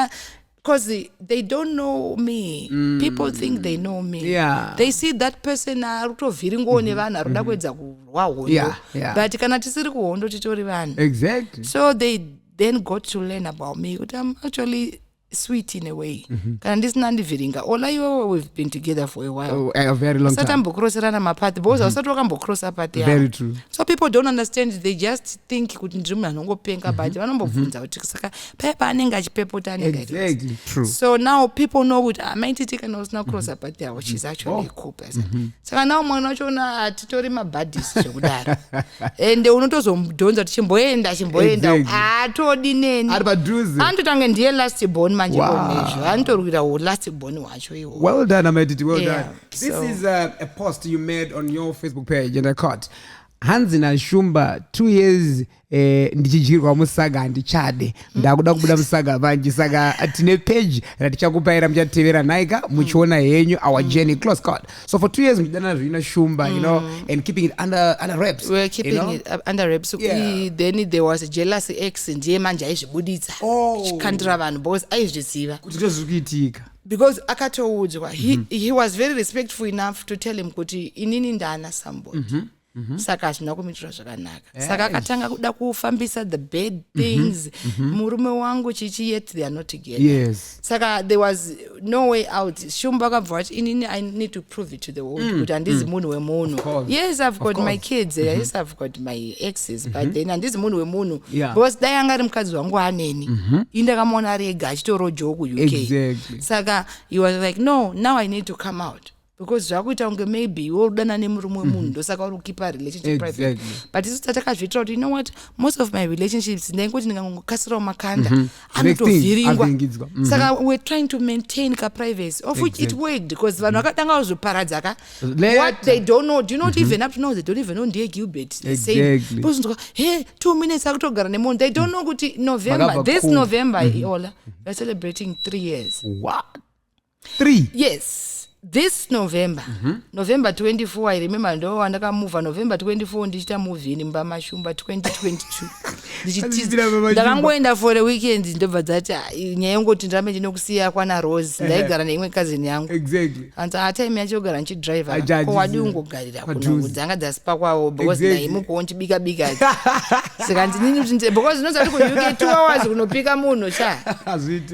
because they don't know me. People think they know me. Yeah. They see that person arutovhiringo nevana aruda kuedza kurwa hondo. But kana tisiri kuhondo titori vanhu. Exactly. So they then got to learn about me. I'm actually sweet in a way. Kana ndisina ndivhiringa ola iwewe we've been together for a while. Oh, a very long time. Satambokrosserana mapati because usati wakambokrossa pati. Very true. So people don't understand, they just think kuti ndiri munhu anongopenga but vanombobvunza kuti saka pepa anenge achipepota anenge. Exactly. True. So now people know kuti Mai Titi kana usina crossa pati yawo she's actually a cool person. Saka now mwana wachona atitori mabuddies zvekudaro. Ende unotozomudhonza kuti chimboenda atodi neni. Ari padhuze. Antotange ndiye last born manje komezvo. Antorwira last born wacho iwo. Well done, Mai Titi. Well done. This so, is a post you made on your Facebook page and I caught Hanzi na Shumba 2 years ndichijirwa musaga ndichade ndakuda kubuda musaga vanji saka tine page ratichakupaira muchatevera naika muchiona henyu our journey close cut. So for 2 years mudana zvina Shumba, you know, and keeping it under wraps. We're keeping it under wraps. So then there was a jealousy ex ndiye manje aizvibuditsa. Chikandira vanhu because aizviziva kuti zvikuitika. Because akatoudzwa he was very respectful enough to tell him kuti inini ndana somebody. Saka hazvina kumitira zvakanaka. Saka akatanga kuda kufambisa the bad things. Murume wangu chichi yet they are not together. Yes. Saka there was no way out. Shumba akabva kuti inini I need to prove it to the world kuti handizi munhu wemunhu. Yes, I've got my kids. Yes, I've got my exes. But then handizi munhu wemunhu. Because dai angari mukadzi wangu aneni. Indakamuona ari ega achitoro joke UK. Exactly. Saka he was like, no, now I need to come out. Because zvakuita unge maybe wodana nemurume wemunhu ndosaka uri kukeep a relationship private. But isu tatakazviitira kuti you know what, most of my relationships ndaingoti ndingangokasirawo makanda anotovhiringwa. Saka we're trying to maintain ka privacy of which it worked because vanhu vakatanga kuzviparadza ka what they don't know. Do you not even up to know, they don't even know ndiye Gilbert the same. Because hey 2 minutes akutogara nemunhu they don't know kuti November, this November Iola we're celebrating 3 years. What? 3? Yes. This November, November 24, I remember ndo wandakamuva November 24 ndichita movie in Mashumba 2022. Ndakangoenda for a weekend ndobva dzati nyaya yongoti ndambe ndinokusiya kwana Rose ndaigara neimwe cousin yangu. Exactly. Anta time yachogara nchidriver ko wadi ungogarira kuno dzanga dzasipa kwawo because ndaimuko nchibika bika. Saka ndinini kuti because ndozati ku UK 2 hours kunopika munhu cha.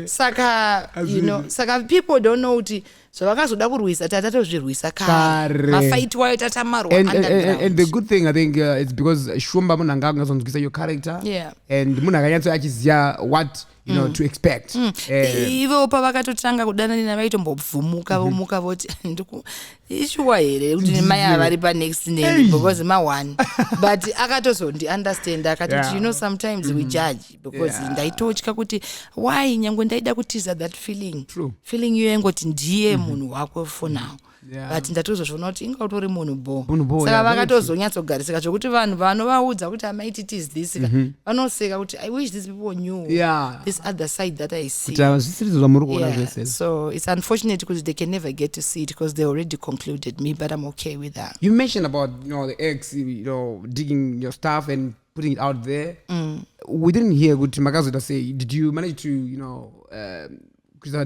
Saka you know, saka people don't know kuti so vakazoda kurwisa tatatozvirwisa kare mafight wayo tatamarwa underground. And the good thing I think it's because Shumba munhu anga angazonzwisa your character and munhu akanyatso achiziya what you know to expect. Ivo pavakatotanga kudanana vaitombobvumuka vomuka voti ishuwa here kuti mai avari pa next name because ma one but akatozondi understand akati you know sometimes we judge because ndaitotya kuti why nyangwe ndaida kutiza that feeling you engoti ndiye munhu wako for now. But ndatozozvona kuti inga utori munhu bo saka vakatozonyatsogarisika zvokuti vanhu vanovaudza kuti Mai Titi is this vanoseka kuti I wish these people knew this other side that I see. So it's unfortunate because they can never get to see it because they already concluded me, but I'm okay with that. You mentioned about, you know, the ex, you know, digging your stuff and putting it out there. We didn't hear what Magazuda say. Did you manage to, you know,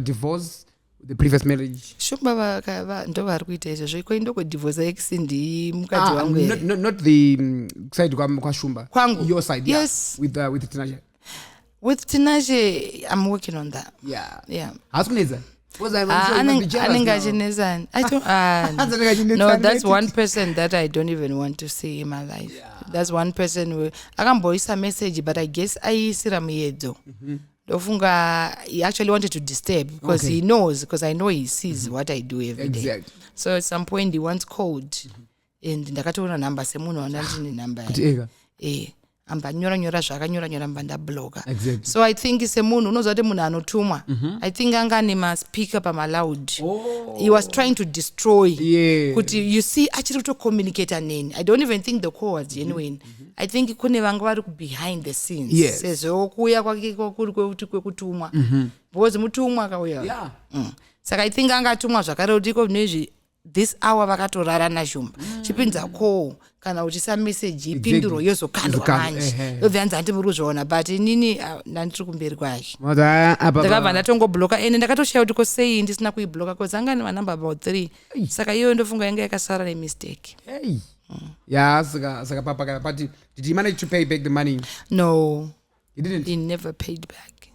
divorce the previous marriage? Shumba ndo vari kuita izvo zviko indoko divorce ex ndi mukadzi wangu. Not the side kwa Shumba. Kwangu. Your side, yes. With Tinashe. With Tinashe, I'm working on that. Yeah. How's no, that's one person that I don't even want to see in my life. That's one person who akamboisa message, but I guess aisira muyedzo. Dofunga, he actually wanted to disturb because he knows, because I know he sees what I do every day. So at some point he once called and ndakatoona number semunhu andandine number amba nyora zvakanyora mba ndabloka. So I think semunhu unozwa kuti munhu anotumwa. I think anga nemaspeaker pamaloud. He was trying to destroy. Kuti you see achiri kutokommunicate neni. I don't even think the call was genuine. I think kune vanga vari behind the scenes. Sezvo kuya kwake kuri kwekutumwa. Because mutumwa akauya. Saka I think anga tumwa zvakare kuti iko nezvi this hour vakatorarana Shumba chipinza call kana uchisa message ipinduro yozokandwa manje yobvanza andi muruzvona but nini ndandiri kumberi kwazvo ndakabva ndatongobloka ene ndakatoshaya kuti kosei ndisina kuibloka because anga ne number about 3 saka iyo ndofunga yanga yakasara ne mistake. Saka papa but did he manage to pay back the money? No, he didn't. He never paid back.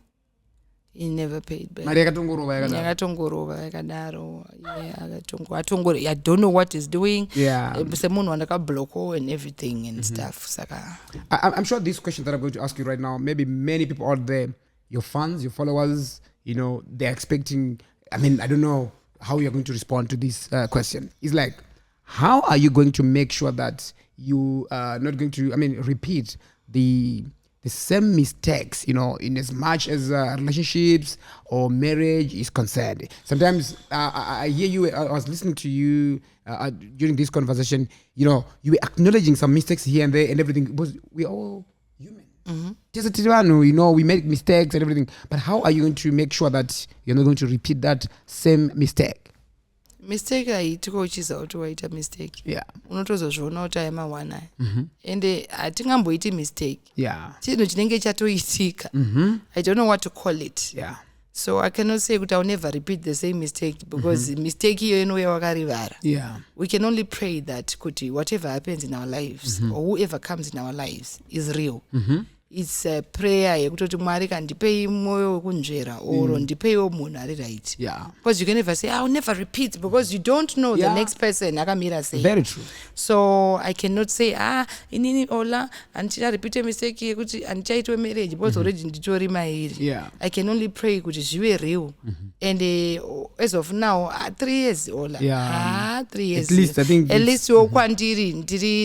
he never paid back. Mari yakatongorova yakatongorova yakadaro. I don't know what he's doing. Semunhu wandakablocko and everything and stuff. Saka I'm sure this question that I'm going to ask you right now, maybe many people out there, your fans, your followers, they're expecting, I don't know how you're going to respond to this question. It's like, how are you going to make sure that you are not going to, repeat the same mistakes, in as much as relationships or marriage is concerned? Sometimes I hear you, I was listening to you during this conversation, you were acknowledging some mistakes here and there and everything, because we're all human. We make mistakes and everything, but how are you going to make sure that you're not going to repeat that same mistake? Mistake haitiko uchiziva kuti waita mistake. Unotozozviona kuti aemawana ende hatingamboiti mistake. Chinhu chinenge chatoitika. I don't know what to call it. So I cannot say kuti I'll never repeat the same mistake, because mistake iyo inouya wakarivara. We can only pray that kuti whatever happens in our lives or whoever comes in our lives is real. It's a prayer yekutoti Mwari kandipei mwoyo wekunzvera or ndipeiwo munhu ari right. Because you can never say I'll never repeat, because you don't know the next person akamira sei. Very true. So I cannot say inini ola andicha repeat mistake yekuti andichaitwe marriage because already nditori mairi. I can only pray kuti zvive real. And as of now 3 years ola. 3 years. At least I think at least kwandiri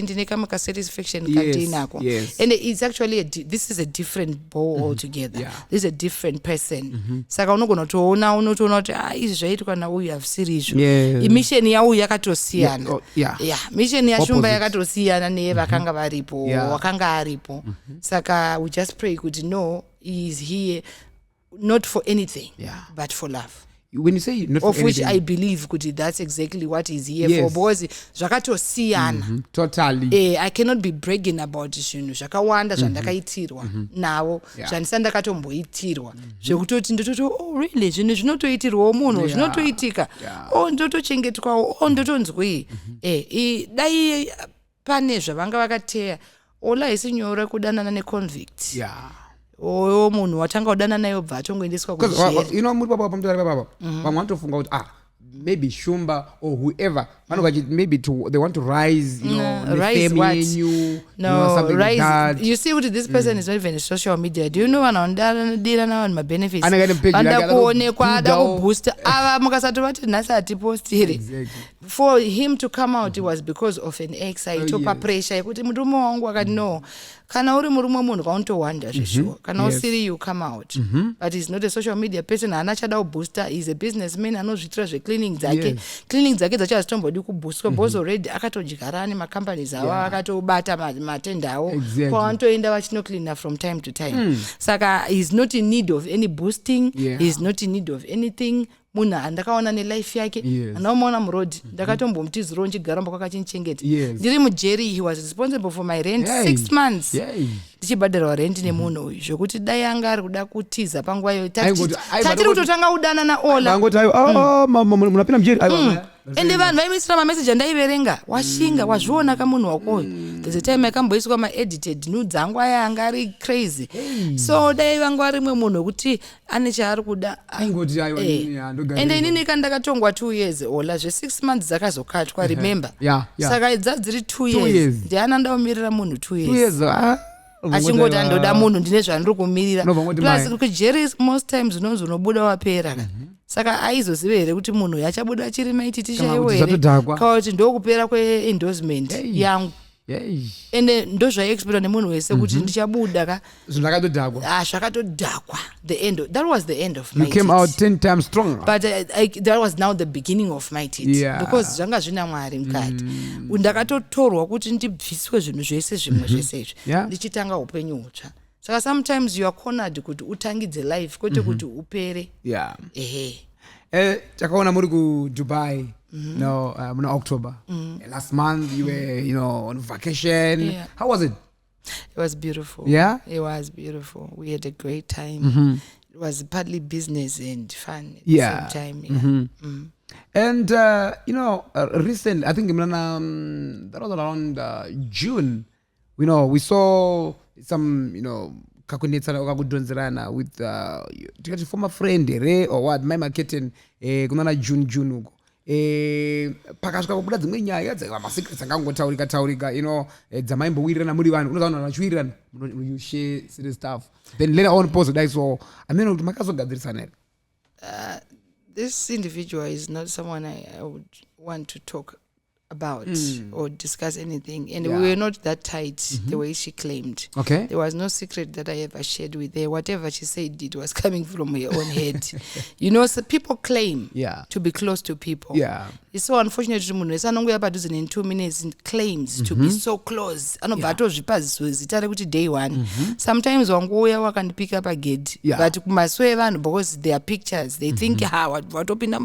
ndine kama ka satisfaction katinako. And it's actually this is a different ball altogether. This is a different person. Saka unotoona kuti izvi zvaiitwa nauyu havisiri izvo. Mission yauyu yakatosiyana. Mission yashumba yakatosiyana nevakanga varipo wakanga aripo. Saka we just pray kuti no, he is here not for anything but for love. When you say not for anything, which I believe kuti that's exactly what he's here for, because zvakatosiyana. Totally. I cannot be bragging about zvinhu zvakawanda zvandakaitirwa nawo zvandisati ndakatomboitirwa zvekutoti ndototi really zvinhu zvinotoitirwawo munhu zvinotoitika ndotochengetwawo ndotonzwi dai pane zvavanga vakateya ola haisi nyore kudanana neconvict. Munhu watanga kudana naye obva atongoendeswa kujeri. Muri papa vamwe vanotofunga kuti maybe Shumba or whoever maybe they want to rise, rise family what? Something rise. Like that. You see what this person is not even in social media. Do you know vanaondira nawo my benefits? Vanda kuonekwa ada kubooster mukasati vati nhasi atipostiri. For him to come out, it was because of an ex. Aitopa pressure yekuti murume wangu akati no, kana uri murume munhu kaunotowanda zveshuwa, kana usiri you come out. But he's not a social media person, haana chada kubooster. He's a businessman, anozviitira zvecleaning dzake. Cleaning dzake dzachazotombodi kuboostwa because already akatodyara nemacompanies avo akatobata matenda avo kwavanotoenda vachinocleana from time to time. Saka he's not in need of any boosting. He's not in need of anything. Munhu andakaona nelife yake anaomaona murodhi ndakatombomutizirawo ndichigaramba kwakachinchengeta ndiri mujeri. He was responsible for my rent 6 months ndichibhadharwa rent nemunhu uyu zvokuti dai anga ari kuda kutiza panguva iyo tatiri kutotanga kudana naola munapinda mujeri ende vanhu vaimisira mameseji andaiverenga washinga wazviona kamunhu wakoyo. There's a time akamboiswa maedited nudes angu aya anga ari crazy. So dai vanga varimwe munhu wekuti ane chaari kuda ende inini kandakatongwa 2 years ola zve6 months dzakazokatwa remember. Saka dzadziri 2 years ndiana ndaumirira munhu 2 years achingoti andoda munhu ndine zvandiri kumirira plus kujeri most times unonzi unobuda wapera. Saka aizozive here kuti munhu yachabuda achiri Mai Titi chaiwo here kuti ndokupera kwe-endorsement yangu. Ende ndozvaiexpectwa nemunhu wese kuti ndichabuda zvakatodhakwa. That was the end of Mai Titi. You came out 10 times stronger. But that was now the beginning of Mai Titi. Because zvanga zvina Mwari mukati. Ndakatotorwa kuti ndibviswe zvinhu zvese zvimwe zvese izvi ndichitanga upenyu hutsva. Saka sometimes you are cornered kuti utangidze life kwete kuti upere. Takaona muri ku Dubai muna October. Last month you were on vacation. How was it? It was beautiful. It was beautiful. We had a great time. It was partly business and fun at the same time. And recently, I think that was around June. We saw some kakunetsana kakudonzerana with tikati former friend here or what Mai Marketing kunana June uko pakasvika kubuda dzimwe nyaya dzemasekrets angangotaurika dzamaimbowirirana muri vanhu unoza vanhu vachiwirirana you share serious stuff then later on post kudai so amene kuti makazogadzirisana here. This individual is not someone I would want to talk about or discuss anything, and we were not that tight the way she claimed. Okay, there was no secret that I ever shared with her. Whatever she said, it was coming from her own head. So people claim to be close to people. It's so unfortunate to munhu esanongoya padhuze in 2 minutes and claims to be so close. Anobva atozvipa zita rekuti day one. Sometimes wangouya wakandipika pagedhi, but kumaso evanhu because their pictures they think watopinda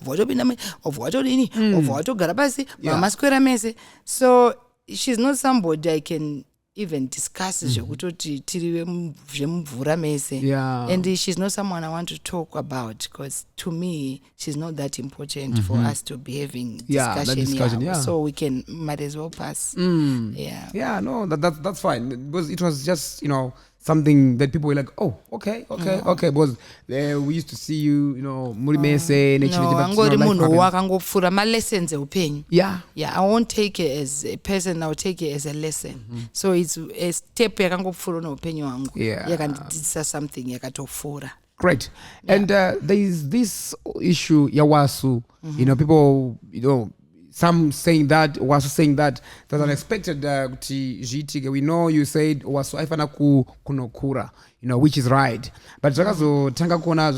watodini watogara pasi maswera mese. So she's not somebody I can even discuss zvekutoti tiri zvemvura mese, and she's not someone I want to talk about because to me she's not that important for us to be having discussion. So we might as well pass. No, that's fine because it was just something that people were like, oh, okay, because we used to see you, muri mese angori munhu wakangopfura malessons eupenyu. I won't take it as a person, I'll take it as a lesson. So it's a step yakangopfura neupenyu hwangu yakandidzidzisa something yakatopfura. Great. And there is this issue yawasu, people, some saying that, was saying that unexpected we know you said wasu aifana kunokura, which is right, but takatanga kuona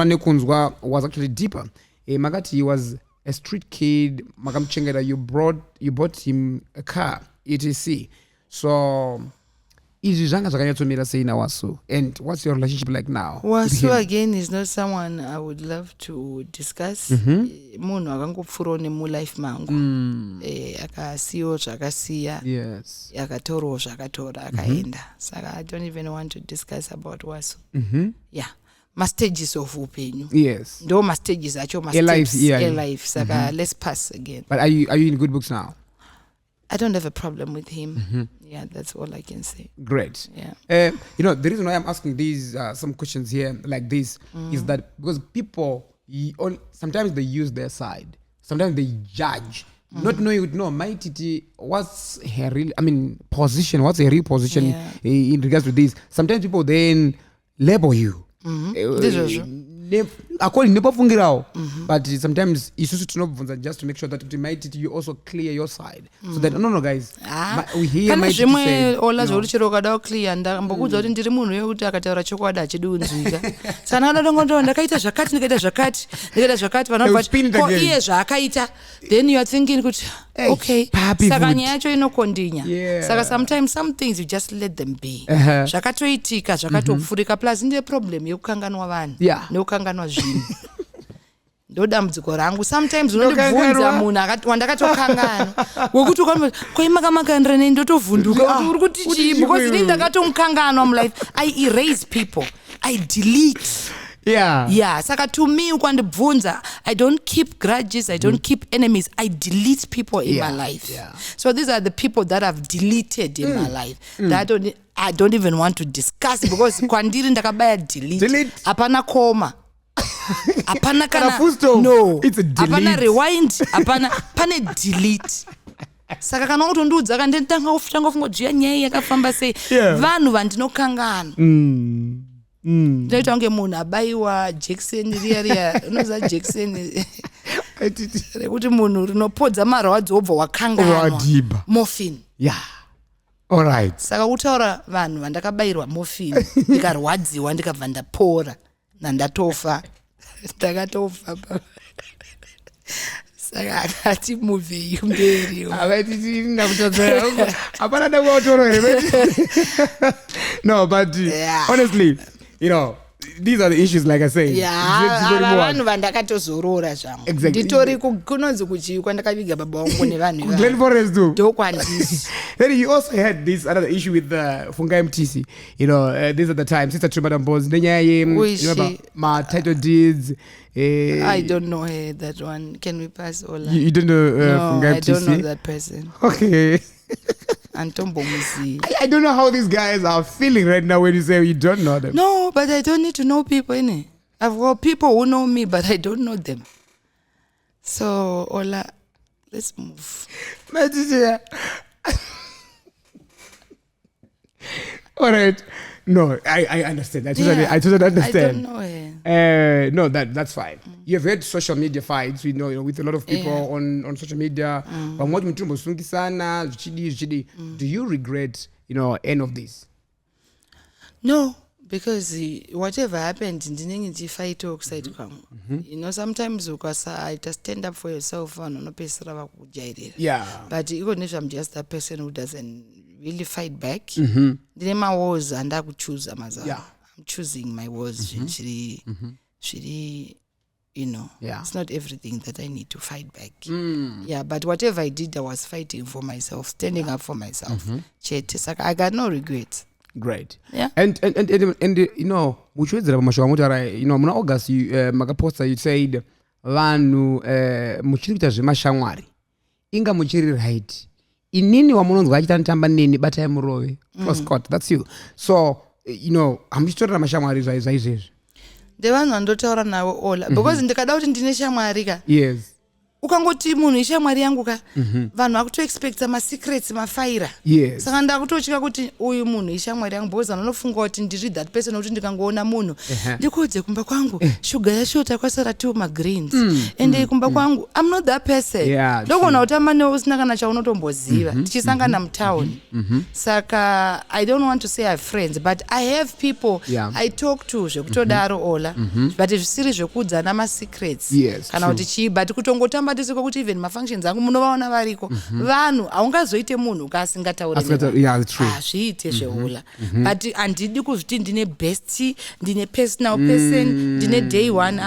nekunzwa was actually deeper. Makati he was a street kid, makamchengera, you bought him a car, etc. So izvi zvanga zvakanyatsomira sei nawasu, and what's your relationship like now? Wasu again is not someone I would love to discuss. Munhu akangopfurawo nemulife mangu, akasiyawo zvakasiya, akatorawo zvakatora akaenda. Saka I don't even want to discuss about Wasu. Stages of upenyu. Ndo stages acho life. Saka let's pass again. But are you in good books now? I don't have a problem with him. That's all I can say. Great. The reason why I'm asking these some questions here like this is that because people sometimes they use their side, sometimes they judge, not knowing Mai Titi, what's her real position, what's her real position in regards to this. Sometimes people then label you. According but sometimes isusu tinobvunza just to make sure that Mai Titi you also clear your side so that no guys we hear Mai Titi say ola zvorichero kada clear ndambokudza kuti ndiri munhu wekuti akataura chokwadi achidunzika sana ndongondo ndakaita zvakati vanobva iye zvaakaita then you are thinking kuti okay saka nyaya yacho inokondinya saka sometimes some things you just let them be zvakatoitika zvakatopfurika plus ndine problem yekukanganwa vanhu nekukanganwa zvinhu ndodambudziko rangu. Sometimes unondibvunza munhu wandakatokangana wekuti koimakamakandira nei ndotovhunduka uri kuti chii because ini ndakatomukanganwa mulife. I erase people, I delete. Saka to me ukandibvunza I don't keep grudges, I don't keep enemies, I delete people in my life. So these are the people that I've deleted in my life that I don't even want to discuss because kwandiri ndakabaya delete. Hapana koma. Hapana kana no. It's a delete. Hapana rewind, hapana pane delete. Saka kana utondiudza kanditanga kufunga jiya nyaya yakafamba sei vanhu vandinokangana. Ndoita kunge munhu abayiwa Jackson riya unoza Jackson rekuti munhu rinopodza marwadzi wobva wakanganwa morphine. All right. Saka kutaura vanhu vandakabayirwa morphine ndikarwadziwa ndikabva ndapora nandatofa ndakatofa. Saka akati movie mberi avatiti ndakutadzira apana ndakutoro here. No, but honestly, these are the issues, like I say. Vanhu vandakatozorora zvangu. Nditori kunonzi kuchii kwandakaviga baba vangu nevanhu Glen Forest too. Ndokwandisi. Then you also had this another issue with Funga MTC. These are the times. Sister Tribada Mbos. Remember my title deeds. I don't know that one. Can we pass all? You don't know Funga MTC? I don't know that person. Okay. Antombomuzi. I don't know how these guys are feeling right now when you say you don't know them. No, but I don't need to know people, innit? I've got people who know me, but I don't know them. So, Ola, let's move. All right. No, I understand. I totally understand. I don't know her. No, that's fine. You've had social media fights, with a lot of people on social media. Do you regret, any of this? No, because whatever happened, ndinenge fight side kwangu. Sometimes I just stand up for yourself and no pesera vakujairira. Yeah. But even if I'm just a person who doesn't really fight back, ndine my wars and I could choose Amazon. Yeah. I'm choosing my wars. It's not everything that I need to fight back. Yeah, but whatever I did, I was fighting for myself, standing up for myself. I got no regrets. Great. Yeah. And muchwedzera pamashoko kuti muna August makaposta you said vanhu muchiri kuita zvemashamwari inga muchiri right inini wamunonzwa achitamba neni batai murove Scott, that's you. So hamuchitorera mashamwari zvaizvezvi ndevanhu vandotaura navo Ola because ndikada kuti ndine shamwari ka. Yes. Ukangoti munhu ishamwari yangu ka vanhu vakutoexpecta masecrets mafaira. Yes. Saka ndakutotya kuti uyu munhu ishamwari yangu because vanofunga kuti ndiri that person kuti ndikangoona munhu ndikudze kumba kwangu sugar yashota kwasara 2 magreens ende kumba kwangu I'm not that person. Ndogona kuti amane usina kana chaunotomboziva tichisangana mutown. Saka I don't want to say I have friends but I have people I talk to zvekutodaro Ola but zvisiri zvekudzana masecrets kana kuti chii but kutongotamba ndisiko kuti even mafunctions angu munovaona variko vanhu haungazoite munhu kasingataure zviite zveula but handidi kuzviti ndine bestie ndine personal person ndine day one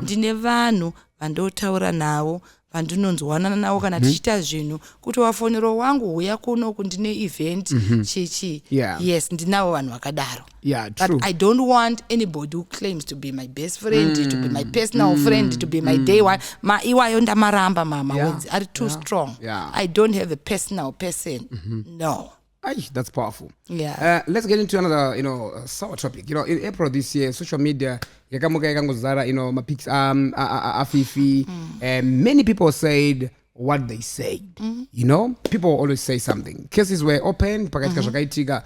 ndine vanhu vandotaura navo vandinonzwanana navo kana tichita zvinhu kuti wafonero wangu uya kunoku ndine event chichi yes ndinavo vanhu vakadaro. But I don't want anybody who claims to be my best friend, to be my personal friend, to be my day one. Iwayo ndamaramba mama words are too strong. I don't have a personal person. No. That's powerful. Yeah. Let's get into another sour topic. In April this year, social media yakangozara mapics afifi many people said what they said. People always say something. Cases were open pakatika zvakaitika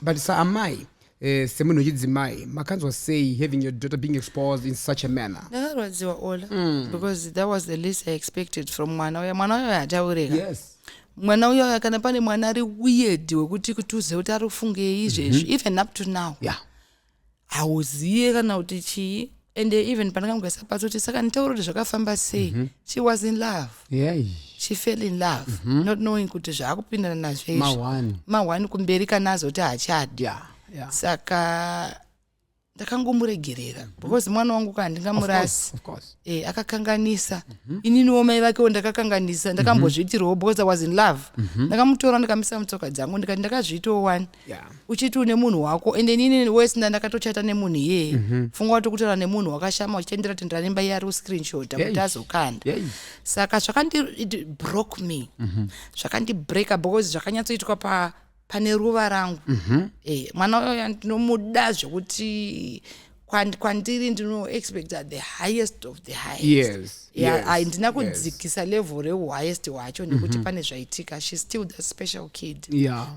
but Mai semunhu chidzimai makanzwa say having your daughter being exposed in such a manner. Ndakarwadziwa Ola because that was the least I expected from mwana uyo hataureka. Yes. Mwana uyo kana pane mwana ari weird wekuti kutuze kuti ari kufunge izvezvi even up to now. Hauziye kana kuti chii and even pandakamugasa pato kuti saka nditaura kuti zvakafamba sei. She was in love. She fell in love not knowing kuti zvaakupindana nazvo izvo mawani kumberi kana azoti hachadi. Saka ndakangomuregerera because mwana wangu kana ndingamurasi akakanganisa ininiwo mai vakewo ndakakanganisa ndakambozviitirawo because I was in love ndakamutora ndikamisa mutsoka dzangu ndikati ndakazviitawo one uchiti une munhu wako ende inini wese ndakatochata nemunhu iyeye funga kuti kutaura nemunhu wakashama uchitendera tendera nemba iye ari kuscreenshota kuti azokanda. Saka it broke me zvakandibreaka because zvakanyatsoitwa pane ruva rangu. Mwana uyo ndinomuda zvekuti kwandiri ndinoexpecta the highest of the highest. Ndina kudzikisa level rehighest hwacho nekuti pane zvaitika. She's still the special kid.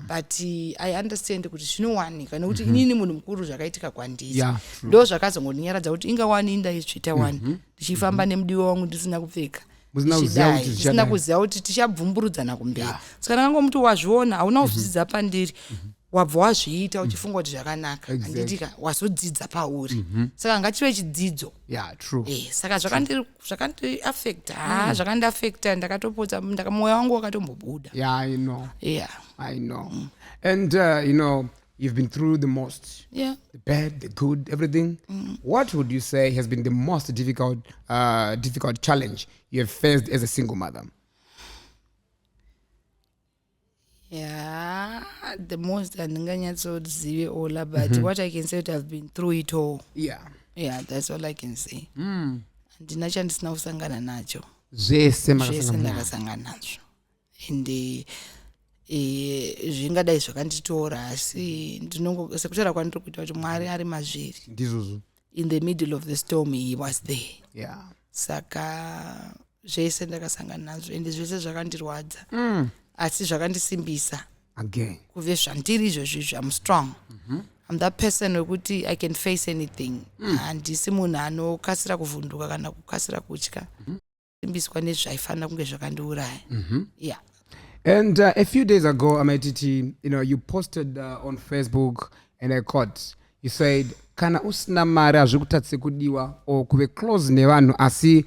But I understand kuti zvinowanika nekuti inini munhu mukuru zvakaitika kwandiri. Ndo zvakazongoninyaradza kuti ingawani indaizvita wani ndichifamba nemudiwa wangu ndisina kupfeka. Ndisina kuziva kuti tichabvumburudzana kumberi. Saka ndakangomuti wazviona hauna kuzvidzidza pandiri wabva wazviita uchifunga kuti zvakanaka handitika wazodzidza pauri. Saka ngachive chidzidzo. Saka zvakandiafecta ndakatopodza mwoyo wangu wakatombobuda. I know. And you've been through the most. The bad, the good, everything. What would you say has been the most difficult challenge you have faced as a single mother? The most andinganyatsozive Ola, but what I can say is I've been through it all. That's all I can say. Handina chandisina kusangana nacho. Zvese ndakasangana nacho. And zvingadai zvakanditora asi sekutaura kwandiri kuita kuti Mwari ari mazviri ndizvozvo. In the middle of the storm he was there. Yeah. Saka zvese ndakasangana nazvo ende zvese zvakandirwadza asi zvakandisimbisa Again. kuve zvandiri izvozvo. I'm strong. I'm that person wekuti I can face anything. Handisi munhu anokasira kuvhunduka kana kukasira kutya. Simbiswa nezvaifanira kunge zvakandiuraya. Yeah. And a few days ago, Mai Titi, you posted on Facebook, and I caught, you said, kana usina mari hazvikutadzise kudiwa o kuve close nevanhu asi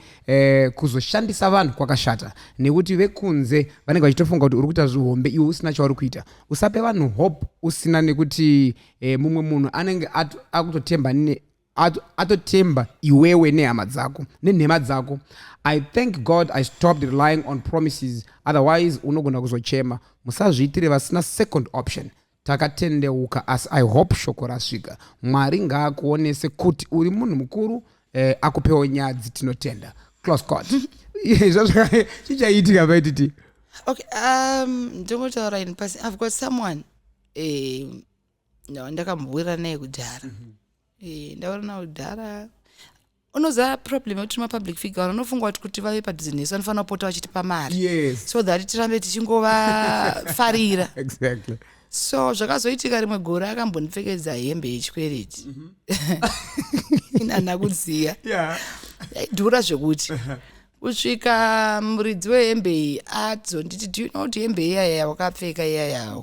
kuzoshandisa vanhu kwakashata nekuti vekunze vanenge vachitofunga kuti uri kuita zvihombe iwe usina chauri kuita. Usape vanhu hope usina nekuti mumwe munhu anenge atotemba iwewe nehama dzako nenhema dzako. I thank God I stopped relying on promises, otherwise unogona kuzochema. Musazviitire vasina second option. Takatendeuka as I hope shoko rasvika. Mwari ngaakuonese kuti uri munhu mukuru akupewo nyadzi tinotenda. Close God. Chichaitika Mai Titi. Okay, ndingotaura in passing. I've got someone ndakambwira naye kudhara. Ndaura naye kudhara. Unoza problem yekuti mapublic figure unofunga kuti vave padhuze nesu vanofanira kupota vachitipa mari. Yes. So that tirambe tichingovafarira. Exactly. So zvakazoitika rimwe gore akambondipfekedza hembe yechikwereti. Inana kudziya. Yeah. Yaidhura zvekuti. Kusvika muridzi wehembe iyi adzonditi do you know kuti hembe iyaya wakapfeka iyaya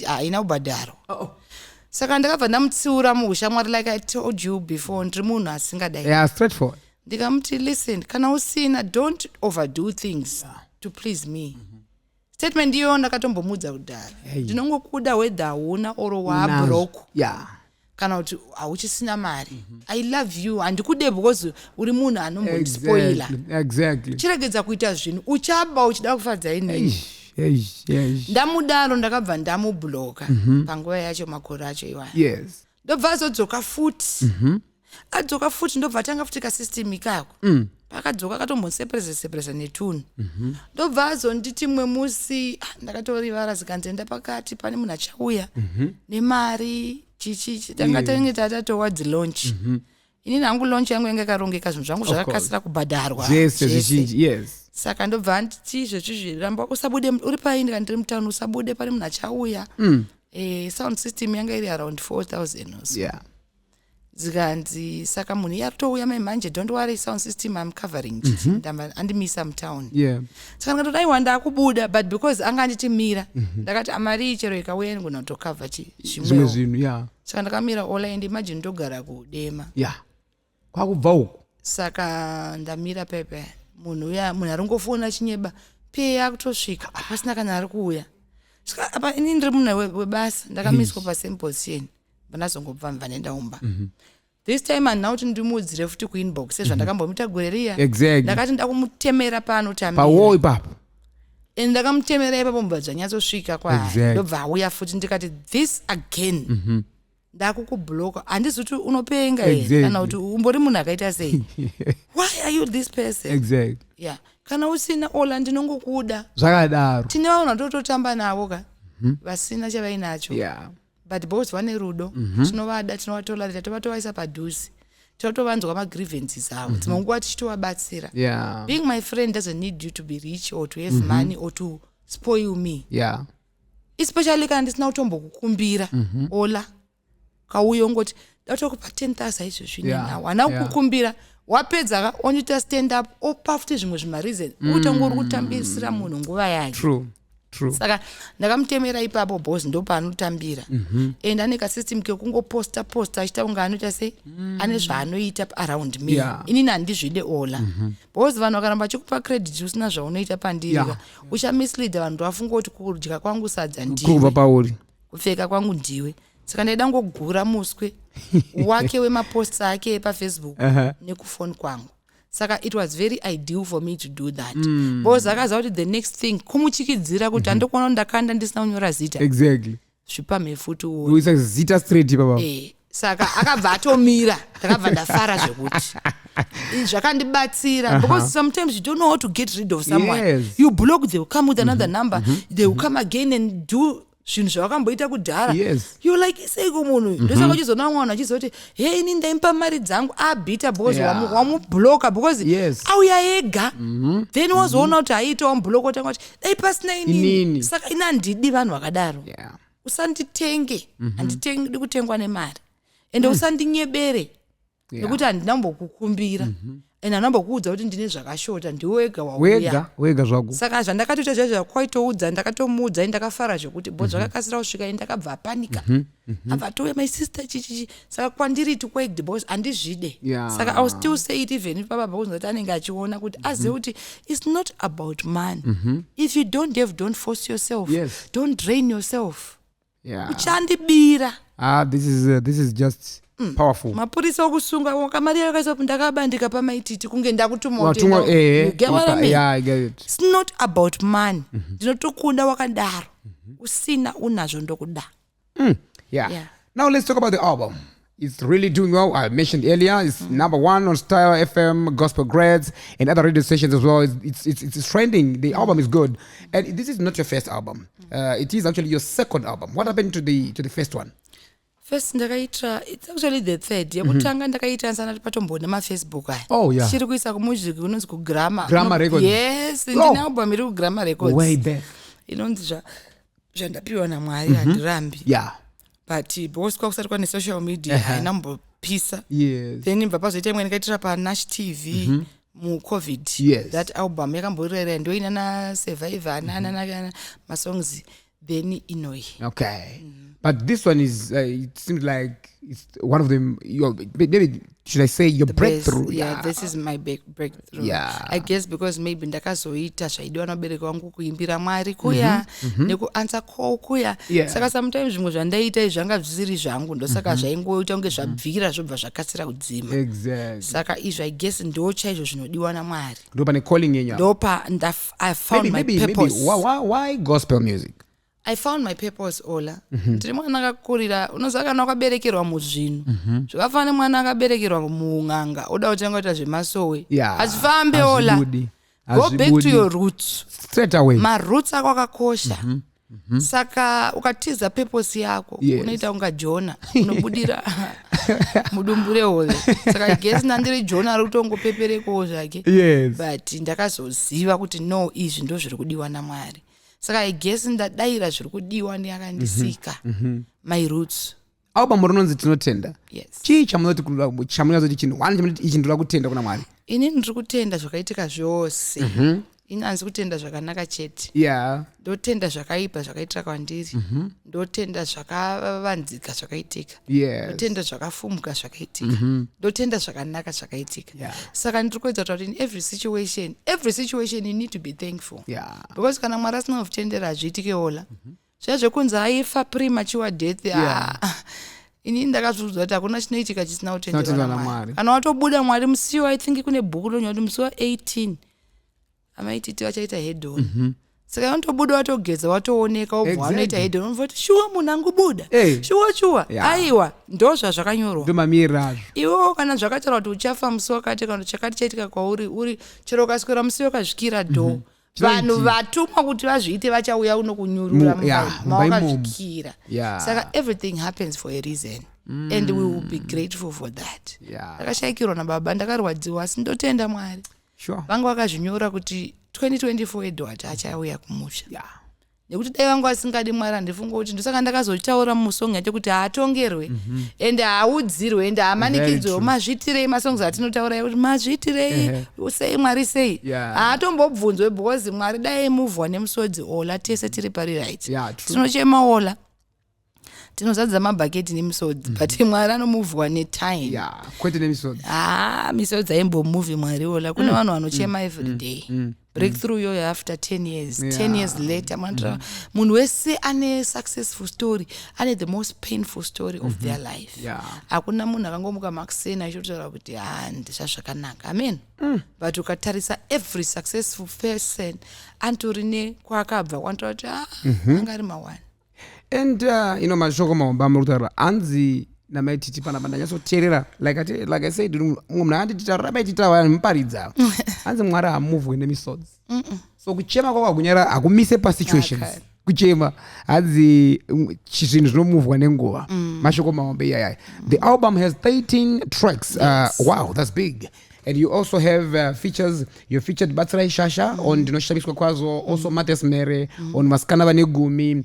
haina ubhadharo. Saka ndakabva ndamutsiura muushamwari like I told you before ndiri munhu asingadai. Yeah, straightforward. Ndikamuti listen, kana usina don't overdo things to please me. Statement iyo ndakatombomudza kudhara. Ndinongokuda whether hauna or wabroke. Yeah. Kana kuti hauchisina mari. I love you handikude because uri munhu anombondispoila. Exactly. Chiregedza kuita zvinhu uchaba uchida kufadza inini. Ndamudaro ndakabva ndamubloka panguva yacho makore acho iwayo. Yes. Ndobva azodzoka futi. Adzoka futi ndobva atanga futi kasystem ikako. Pakadzoka akatombosepresa netunhu. Ndobva azonditi mwe musi ndakatorivara zikanzenda pakati pane munhu achauya nemari chichi tanga tatatowadzi launch. Inini hangu launch yangu yanga yakarongeka zvinhu zvangu zvakakasira kubhadharwa. Yes. Saka ndobva nditi izvozvi zviramba usabude uri paini kana ndiri mutauni usabude pane munhu achauya. Sound system yanga iri around 4,000 or so. Yeah. Zikanzi saka munhu iye atouya manje don't worry sound system I'm covering ndamba andimisa mtown. Yeah. Saka ndakati aiwa ndakubuda but because anga anditimira ndakati amari chero ikauya ngona kutokava zvimwe zvinhu. Yeah. Saka ndakamira online imagine ndogara kudema. Yeah. Kwakubva uko. Saka ndamira pepe munhu aringofona chinyeba pay yakutosvika pasina kana ari kuuya. Saka apa ini ndiri munhu webasa ndakamiswa pasame position. Vanazongobva vanendaumba. This time and now tindimudzire futi kuinbox sezvandakambomita goreria. Exactly. Ndakati ndakumutemera pano tamira. Pawo ipapo. Ndakamutemera ipapo mbva dzanyatsosvika kwaye. Ndobva auya futi ndikati this again. Ndakukubloka handizoti unopenga here kana kuti umbori munhu akaita sei. Why are you this person? Exactly. Yeah. Kana usina ola ndinongokuda. Zvakadaro. Tine vanhu tototamba navo ka. Vasina chavainacho. Yeah. But both vane rudo. Tinovada tinovatolarira tovatovaisa padhuze. Totovanzwa magrievances avo. Timonguva tichitovabatsira. Yeah. Being my friend doesn't need you to be rich or to have money or to spoil me. Yeah. Especially kana ndisina kutombokukumbira. Ola. Kauyo ngoti ndatokupa 10,000 izvo zvine nawo. Hana kukumbira. Wapedza onita stand up opa futi zvimwe zvimareason. Utangori kutambisira munhu nguva yake. True. Saka ndakamutemera ipapo boss ndo paanotambira. And ane kasystem kekungoposta achita unga anoita sei ane zvaanoita around me. Inini handizvide ola. Boss vanhu vakaramba chikupa credit usina zvaunoita pandiri. Uchamislead vanhu vafunga kuti kudya kwangu sadza ndiwe. Kubva pauri. Kupfeka kwangu ndiwe. Saka ndaida ngogura muswe wake wemaposts ake paFacebook nekufoni kwangu. Saka it was very ideal for me to do that. Because akaza kuti the next thing kumuchikidzira kuti andokona ndakanda ndisina kunyora zita. Exactly. Zvipa mefuti uwo. Uisa zita straight baba. Saka akabva atomira. Ndakabva ndafara zvekuti. zvakandibatsira because sometimes you don't know how to get rid of someone. Yes. You block, they will come with another number, they will come again and do zvinhu zvavakamboita kudhara. Yes. You like seiko munhu ndosaka uchizona mwana achizoti hey ini ndaimpa mari dzangu abhita because wamubloka because auya ega. Then wazoona kuti aiita wamubloka utanga kuti dai pasina inini. Saka ina ndidi vanhu vakadaro. Usanditenge. Handitengedi kutengwa nemari. Ende usandinyebere. Nekuti handinambokukumbira. Ende handinambokuudza kuti ndine zvakashota ndiwe wega wauya. Wega zvago. Saka zvandakatoita zvakwaitoudza ndakatomuudza ndakafara zvokuti bo zvakakasira kusvika ndakabva apanika. Abva toya my sister chichichi. Saka kwandiri to quake the boss andizvide. Saka I will still say it even if baba bakuzwa kuti anenge achiona kuti azive kuti it's not about man. If you don't have, don't force yourself. Don't drain yourself. Uchandibira. This is just powerful. Mapurisa okusunga wakamari yakaisa ndakabandika paMai Titi kunge ndakutuma utenda. You get what I mean? Yeah, I get it. It's not about man. Ndinotokunda wakadaro. Usina unazvo ndokuda. Yeah. Now let's talk about the album. It's really doing well. I mentioned earlier, it's #1 on Style FM, Gospel Grades, and other radio stations as well. It's trending. The album is good, and this is not your first album. It is actually your second album. What happened to the first one? First ndakaita, it's actually the third. Yakutanga ndakaita nsana patombona Facebook aya. Oh yeah. Chiri kuisa kumusic unonzi ku Grammar. Grammar Records. Yes, ndine album iri ku Grammar Records. Way back. Inonzi zvandapiwa naMwari handirambi. Yeah. But because kwakusati kwane social media hainambopisa. Then mbva pazoita imwe ndakaitira paNash TV mu COVID. That album yakamborera ndoina na Survivor na masongs then inoi. Okay. But this one is it seems like it's one of them. Maybe should I say your breakthrough? Yeah, this is my breakthrough. I guess because maybe ndakazoita zvaidiwa nabereki wangu kuimbira Mwari kuya nekuansa call kuya. Saka sometimes zvimwe zvandaita zvanga zvisiri zvangu ndosaka zvaingoita kunge zvabvira zvobva zvakasira kudzima. Exactly. Saka izvo I guess ndo chaizvo zvinodiwa naMwari. Ndopa ne calling yenyu. Ndopa I found my purpose. Why gospel music? I found my purpose Ola. Ndiri mwana akakurira unoziva kana wakaberekerwa muzvinhu. Zvakafanana mwana akaberekerwa muunganga oda kutanga kuita zvemasowe. Hazvifambe Ola. Go back to your roots. Straight away. Maroots ako akakosha. Saka ukatiza purpose yako unoita unga Jona unobudira mudumbure hove. Saka I guess nandiri Jona ari kutongopeperekawo zvake. But ndakazoziva kuti no izvi ndo zviri kudiwa naMwari. Saka I guess ndadaira zviri kudiwa ndiyakandisika. My roots. Album rinonzi tinotenda. Chii chamunoti chamunazoti chinhu wani chamunoti ichi ndiri kutenda kuna Mwari. Ini ndiri kutenda zvakaitika zvose. Ini hanzi kutenda zvakanaka chete. Ndotenda zvakaipa zvakaitira kwandiri. Ndotenda zvakavanzika zvakaitika. Ndotenda zvakafumuka zvakaitika. Ndotenda zvakanaka zvakaitika. Saka ndiri kuedza kuti in every situation you need to be thankful. Because kana Mwari asina kutendera azviitike Ola. Zvazvekunzi aifa premature death. Ini ndakazviudza kuti hakuna chinoitika chisina kutendera naMwari. Kana watobuda Mwari musiwo I think kune bhuku ronyorwa kuti musiwo 18. Mai Titi vachaita head on. Saka watobuda watogeza watooneka obva wanoita head on. Unobva kuti shuwa munhu angobuda. Shuwa. Aiwa ndo zvazvakanyorwa. Ndo mamirira. Iwo kana zvakataura kuti uchafa musiwo kati kana chakati chaitika kwauri uri chero ukaswera musiwo kazvikira do. Vanhu vatumwa kuti vazviite vachauya unokunyurura mavakazvikira. Saka everything happens for a reason. And we will be grateful for that. Ndakashayikirwa nababa ndakarwadziwa asi ndotenda Mwari. Vanga vakazvinyora kuti 2024 Edward achauya kumusha. Nekuti dai vanga vasingadi Mwari handifunga kuti ndosaka ndakazotaura musong yacho kuti haatongerwe ende haudzirwe ende hamanikidzwe mazviitirei masongs atinotaura kuti mazviitirei sei Mwari sei haatombobvunzwe because Mwari dai muvhwa nemusodzi Ola tese tiri pari right. Tinochema Ola tinozadza mabhaketi nemisodzi but Mwari anomuvhwa netime. Kwete nemisodzi. Misodzi aimbomuvhi Mwari Ola kuna vanhu vanochema every day. Breakthrough yoyo after 10 years. 10 years later munhu wese ane successful story ane the most painful story of their life. Hakuna munhu akangomuka makusena achotaura kuti ndizvazvakanaka. Amen. But ukatarisa every successful person antorine kwakabva kwantora kuti angari mawani. And mashoko mahomba muri kutaura hanzi na Mai Titi panapa ndanyatsoteerera like I said munhu anditi taura Mai Titi ava muparidza hanzi Mwari hamuvwe nemisodzi so kuchema kwakagunyara hakumise pasituations kuchema hanzi zvinhu zvinomuvwa nenguva mashoko mahombe iyaya. The album has 13 tracks. Wow, that's big. And you also have features. You featured Batsirai Shasha on Ndinoshamiswa Kwazo, also Mates Mere on Maskana Vanegumi.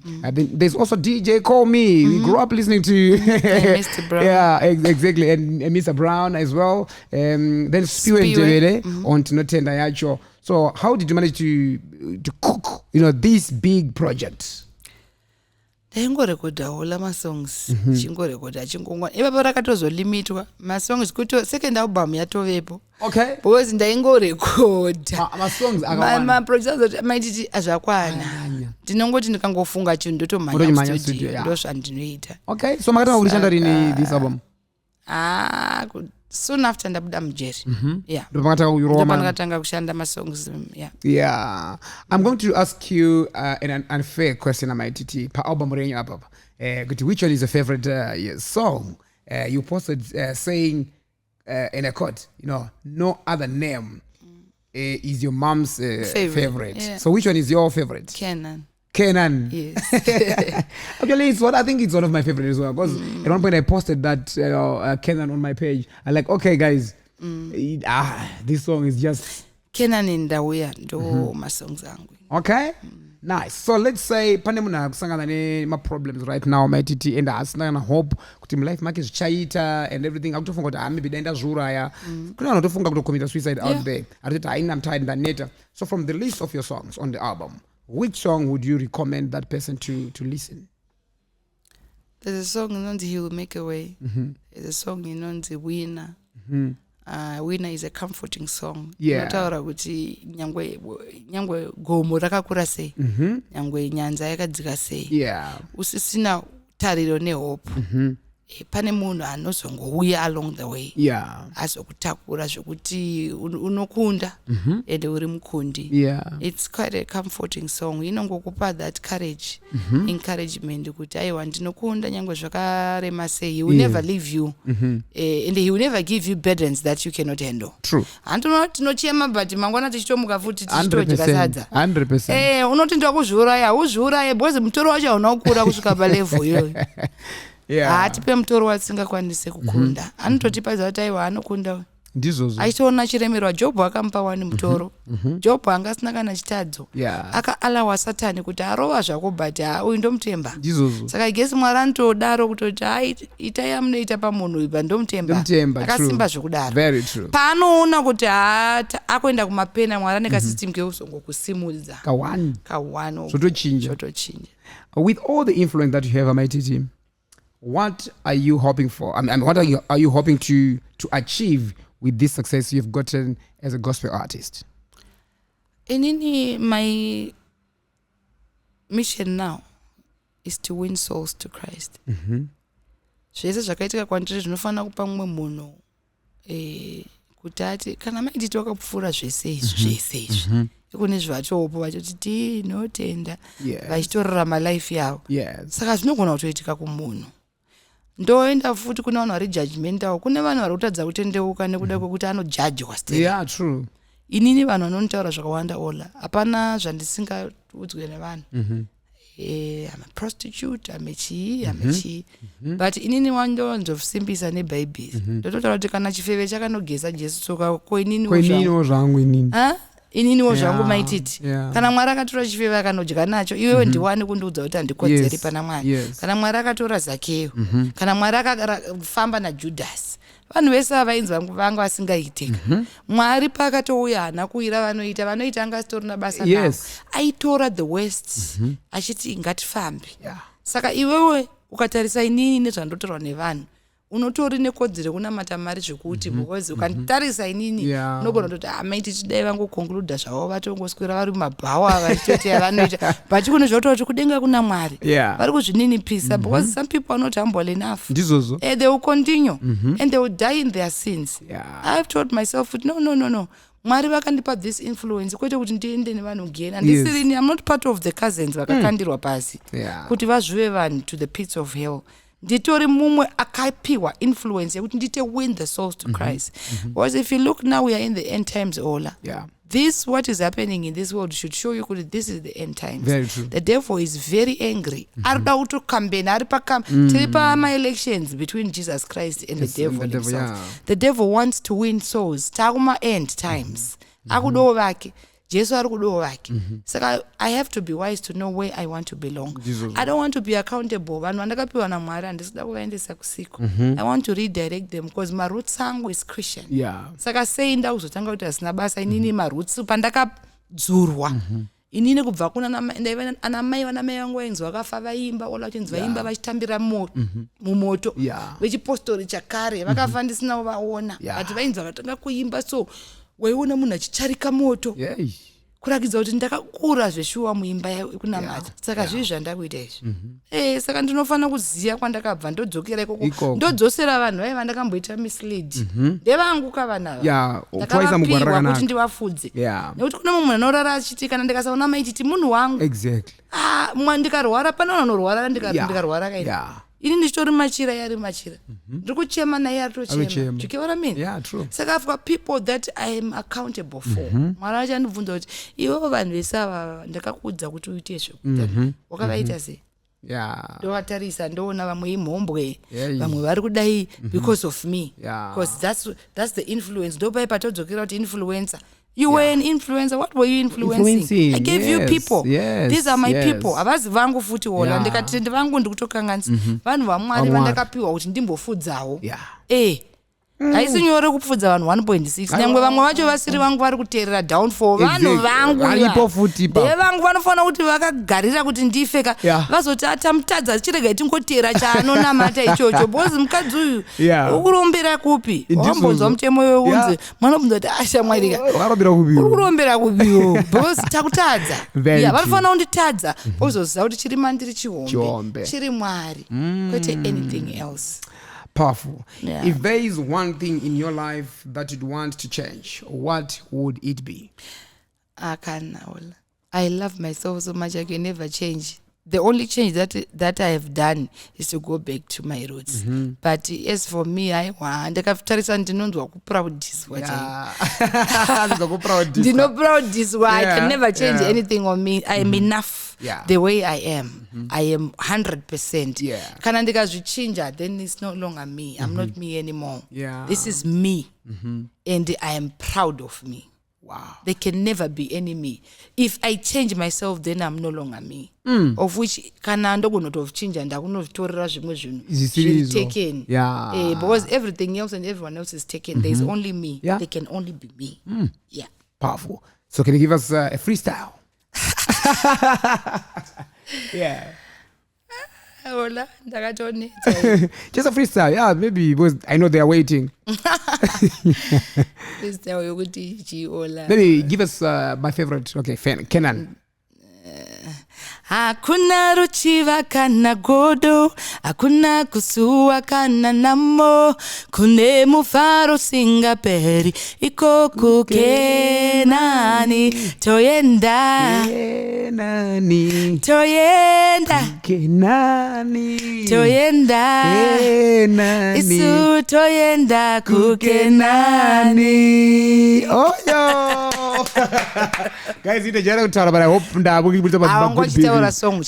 There's also DJ Call Me. We grew up listening to Mr. Brown. Yeah, exactly. And Mr. Brown as well. Then Spiwe Ndebele on Tinotenda Yacho. So how did you manage to cook, this big project? ndaingorekodha hola masongs chingorekodha chingongwana ipapo rakatozolimitwa masongs kuti second album yatovepo because ndaingorekodha maproducers Mai Titi azvakwana ndinongoti ndikangofunga chinhu ndotomhanya studio ndozvandinoita. Okay, so makatanga kurishanda rini this album? Soon after ndabuda mujeri. Ndopakatanga kushanda masongs. Yeah. I'm going to ask you an unfair question, Mai Titi. Pa album renyu apa. Which one is your favorite song? You posted saying in a quote, no other name is your mom's favorite. Yeah. So which one is your favorite? Kenan. Yes. Okay, I think it's one of my favorites as well. Because at one point I posted that Kenan on my page. I'm like, okay, guys, this song is just Kenan in the way ndo my songs angu. Okay, nice. So let's say pandemuna kusangana ne ma problems right now, Mai Titi, and asina hope kuti life make chaita and everything. Akutofunga kuti maybe daenda zuraya. Kuna anotofunga kuti commit suicide out there. I'm tired and neta. So from the list of your songs on the album, which song would you recommend that person to listen? There's a song He Will Make a Way. There's a song the Winner. Winner is a comforting song. Notaura kuti nyangwe gomo rakakura sei. Nyangwe nyanza yakadzika sei. Usisina tariro nehope. Pane munhu anozongouya along the way. Azokutakura zvokuti unokunda ende uri mukundi. It's quite a comforting song. Inongokupa that courage, encouragement kuti aiwa ndinokunda nyangwe zvakarema sei. He will never leave you. And he will never give you burdens that you cannot handle. True. Tinochema but mangwana tichitomuka futi tichitodya sadza. 100%. Unoti ndakuzviuraya because mutoro wacho hauna kusvika palevel iyoyo. Tipe mutoro wasingakwanise kukunda. Anototipa kuti aiwa anokunda. Ndizozo. Achiona chiremerwa Job akamupa wani mutoro. Job angasina kana chitadzo. Akaalawa Satani kuti arova zvako but uyu ndomutemba. Ndizozo. Saka I guess Mwari anotodaro kutoti itai yamunoita pamunhu ipa ndomutemba. Akasimba zvokudaro. Very true. Paanoona kuti akuenda kumapena Mwari ane kasystem keuzongokusimudza. Kawani. Zvotochinja. With all the influence that you have, Mai Titi, what are you hoping for? What are you hoping to achieve with this success you've gotten as a gospel artist? My mission now is to win souls to Christ. Zvese zvakaitika kwandiri zvinofanira kupa mumwe munhu kuti ati kana Mai Titi wakapfuura zvese izvi kune zvatopo vachoti tinotenda vachitorarama life yavo. Saka zvinogona kutoitika kumunhu. Ndoenda futi kuna vanhu vari judgmental. Kune vanhu vari kutadza kutendeuka nekuda kwekuti anojudgewa still. True. Inini vanhu vanonditaura zvakawanda ola. Hapana zvandisingaudzwe nevanhu. I'm a prostitute, I'm a chii. But inini wandonzosimbisa nebhaibheri. Ndototaura kuti kana chifeve chakanogeza Jesu tsoka ko ininiwo zvangu inini. Ininiwo zvangu Mai Titi. Kana Mwari akatora chifeve akanodya nacho, iwewe ndiwane kundiudza kuti handikodzeri pana Mwari. Kana Mwari akatora Zakeo, kana Mwari akafamba naJudhasi, vanhu vese avainzi vanga vasingaite. Mwari pakatouya hana kuira vanoita angasitorina basa navo. Aitora the worst achiti ngatifambe. Saka iwewe ukatarisa inini nezvandotorwa nevanhu, unotori nekodzero kunamata Mwari zvekuti because ukantarisa inini unogona kuti Mai Titi dai vangokonkluda zvavo vatongoswera vari mumabhawa vachitoti vanoita but kune zvototi kudenga kuna Mwari vari kuzvininipisa because some people are not humble enough. They will continue and they will die in their sins. I've told myself no. Mwari vakandipa this influence kwete kuti ndiende nevanhu again and I'm not part of the cousins vakakandirwa pasi kuti vazvive vanhu to the pits of hell. nditori mumwe akapiwa influence yekuti ndite win the souls to Christ. Because if you look now, we are in the end times, Ola. Yeah. This, what is happening in this world, should show you that this is the end times. Very true. The devil is very angry. Arda uto campaign, tiripa my elections between Jesus Christ and the devil himself. Yeah. The devil wants to win souls. Taguma end times. Akudo vake. Jesu arikudo vake. Saka I have to be wise to know where I want to belong. Jesus. I don't want to be accountable. Vanhu vandakapiwa naMwari handisida kuvaendesa kusiko. I want to redirect them because my roots angu is Christian. Yeah. Saka sei ndakuzotanga kuti asina basa inini maroots pandakadzurwa. Inini kubva kuna anamai vanamai vangu vainzi vakafa vaimba ola vachinzi vaimba vachitambira mumoto vechipostori chakare vakafa ndisina kuvaona but vainzi vakatanga kuimba so waiona munhu achicharika moto kurakidza kuti ndakakura zveshuwa muimba kunamata saka zvizvi zvandakuita izvi saka ndinofanira kuziva kwandakabva ndodzokera ikoko ndodzosera vanhu vaiva ndakamboita mislead ndevangu kavanava ndakavapirwa kuti ndivafudze nekuti kune mumwe munhu anorara achiti kana ndikasaona Mai Titi munhu wangu ndikarwara pane vanhu vanorwara ndikarwara kaini ini ndichitori machira yari machira ndiri kuchema naye aritochema. Do you get what I mean? Yeah, true. Saka I've got people that I am accountable for. Mwari achandibvunza kuti iwewo vanhu vese ava ndakakuudza kuti uite zvekuita wakavaita sei? Ndovatarisa ndoona vamwe imhombwe vamwe vari kudai because of me because that's the influence. Ndopai patodzokera kuti influencer. You were an influencer. What were you influencing? I gave you people. These are my people. Avazi vangu futi wola. Ndikati vangu ndikutokanganisa. Vanhu vaMwari vandakapiwa kuti ndimbofudzawo. Haisi nyore kupfudza vanhu 1.6 nyangwe vamwe vacho vasiri vangu vari kuteerera downfall vanhu vangu vangu vanofanira kuti vakagarira kuti ndifeka vazoti atamutadza chirega tingoteera chaanonamata ichocho because mukadzi uyu ukurombera kupi wambonzwa mutemo weunzi mwanobvunza kuti ashamwarika uri kurombera kupiwo because takutadza vanofanira kunditadza ozoziva kuti chiri mandiri chihombe chiri Mwari kwete anything else. Powerful. If there is one thing in your life that you'd want to change, what would it be? I love myself so much I can never change. The only change that I have done is to go back to my roots. But as for me, ndakatarisa ndinonzwa kuproudiswa ndinoproudiswa. I can never change anything on me. I am enough the way I am. I am 100%. Kana ndikazvichinja, then it's no longer me. I'm not me anymore. This is me. And I am proud of me. Wow. There can never be any me. If I change myself, then I'm no longer me. Of which kana ndokunotovchinja ndakunotorera zvimwe zvinhu taken. Because everything else and everyone else is taken. There's only me. There can only be me. Powerful. So can you give us a freestyle? Hola, just a freestyle, maybe because I know they are waiting. Maybe give us my favorite. Okay, Kenan. Hakuna ruchiva kana godo, hakuna kusuwa kana namo, kune mufaro singaperi, iko kukenani, toyenda, isu toyenda kukenani. Oh yo! Guys, but I hope I'm going to tell a song.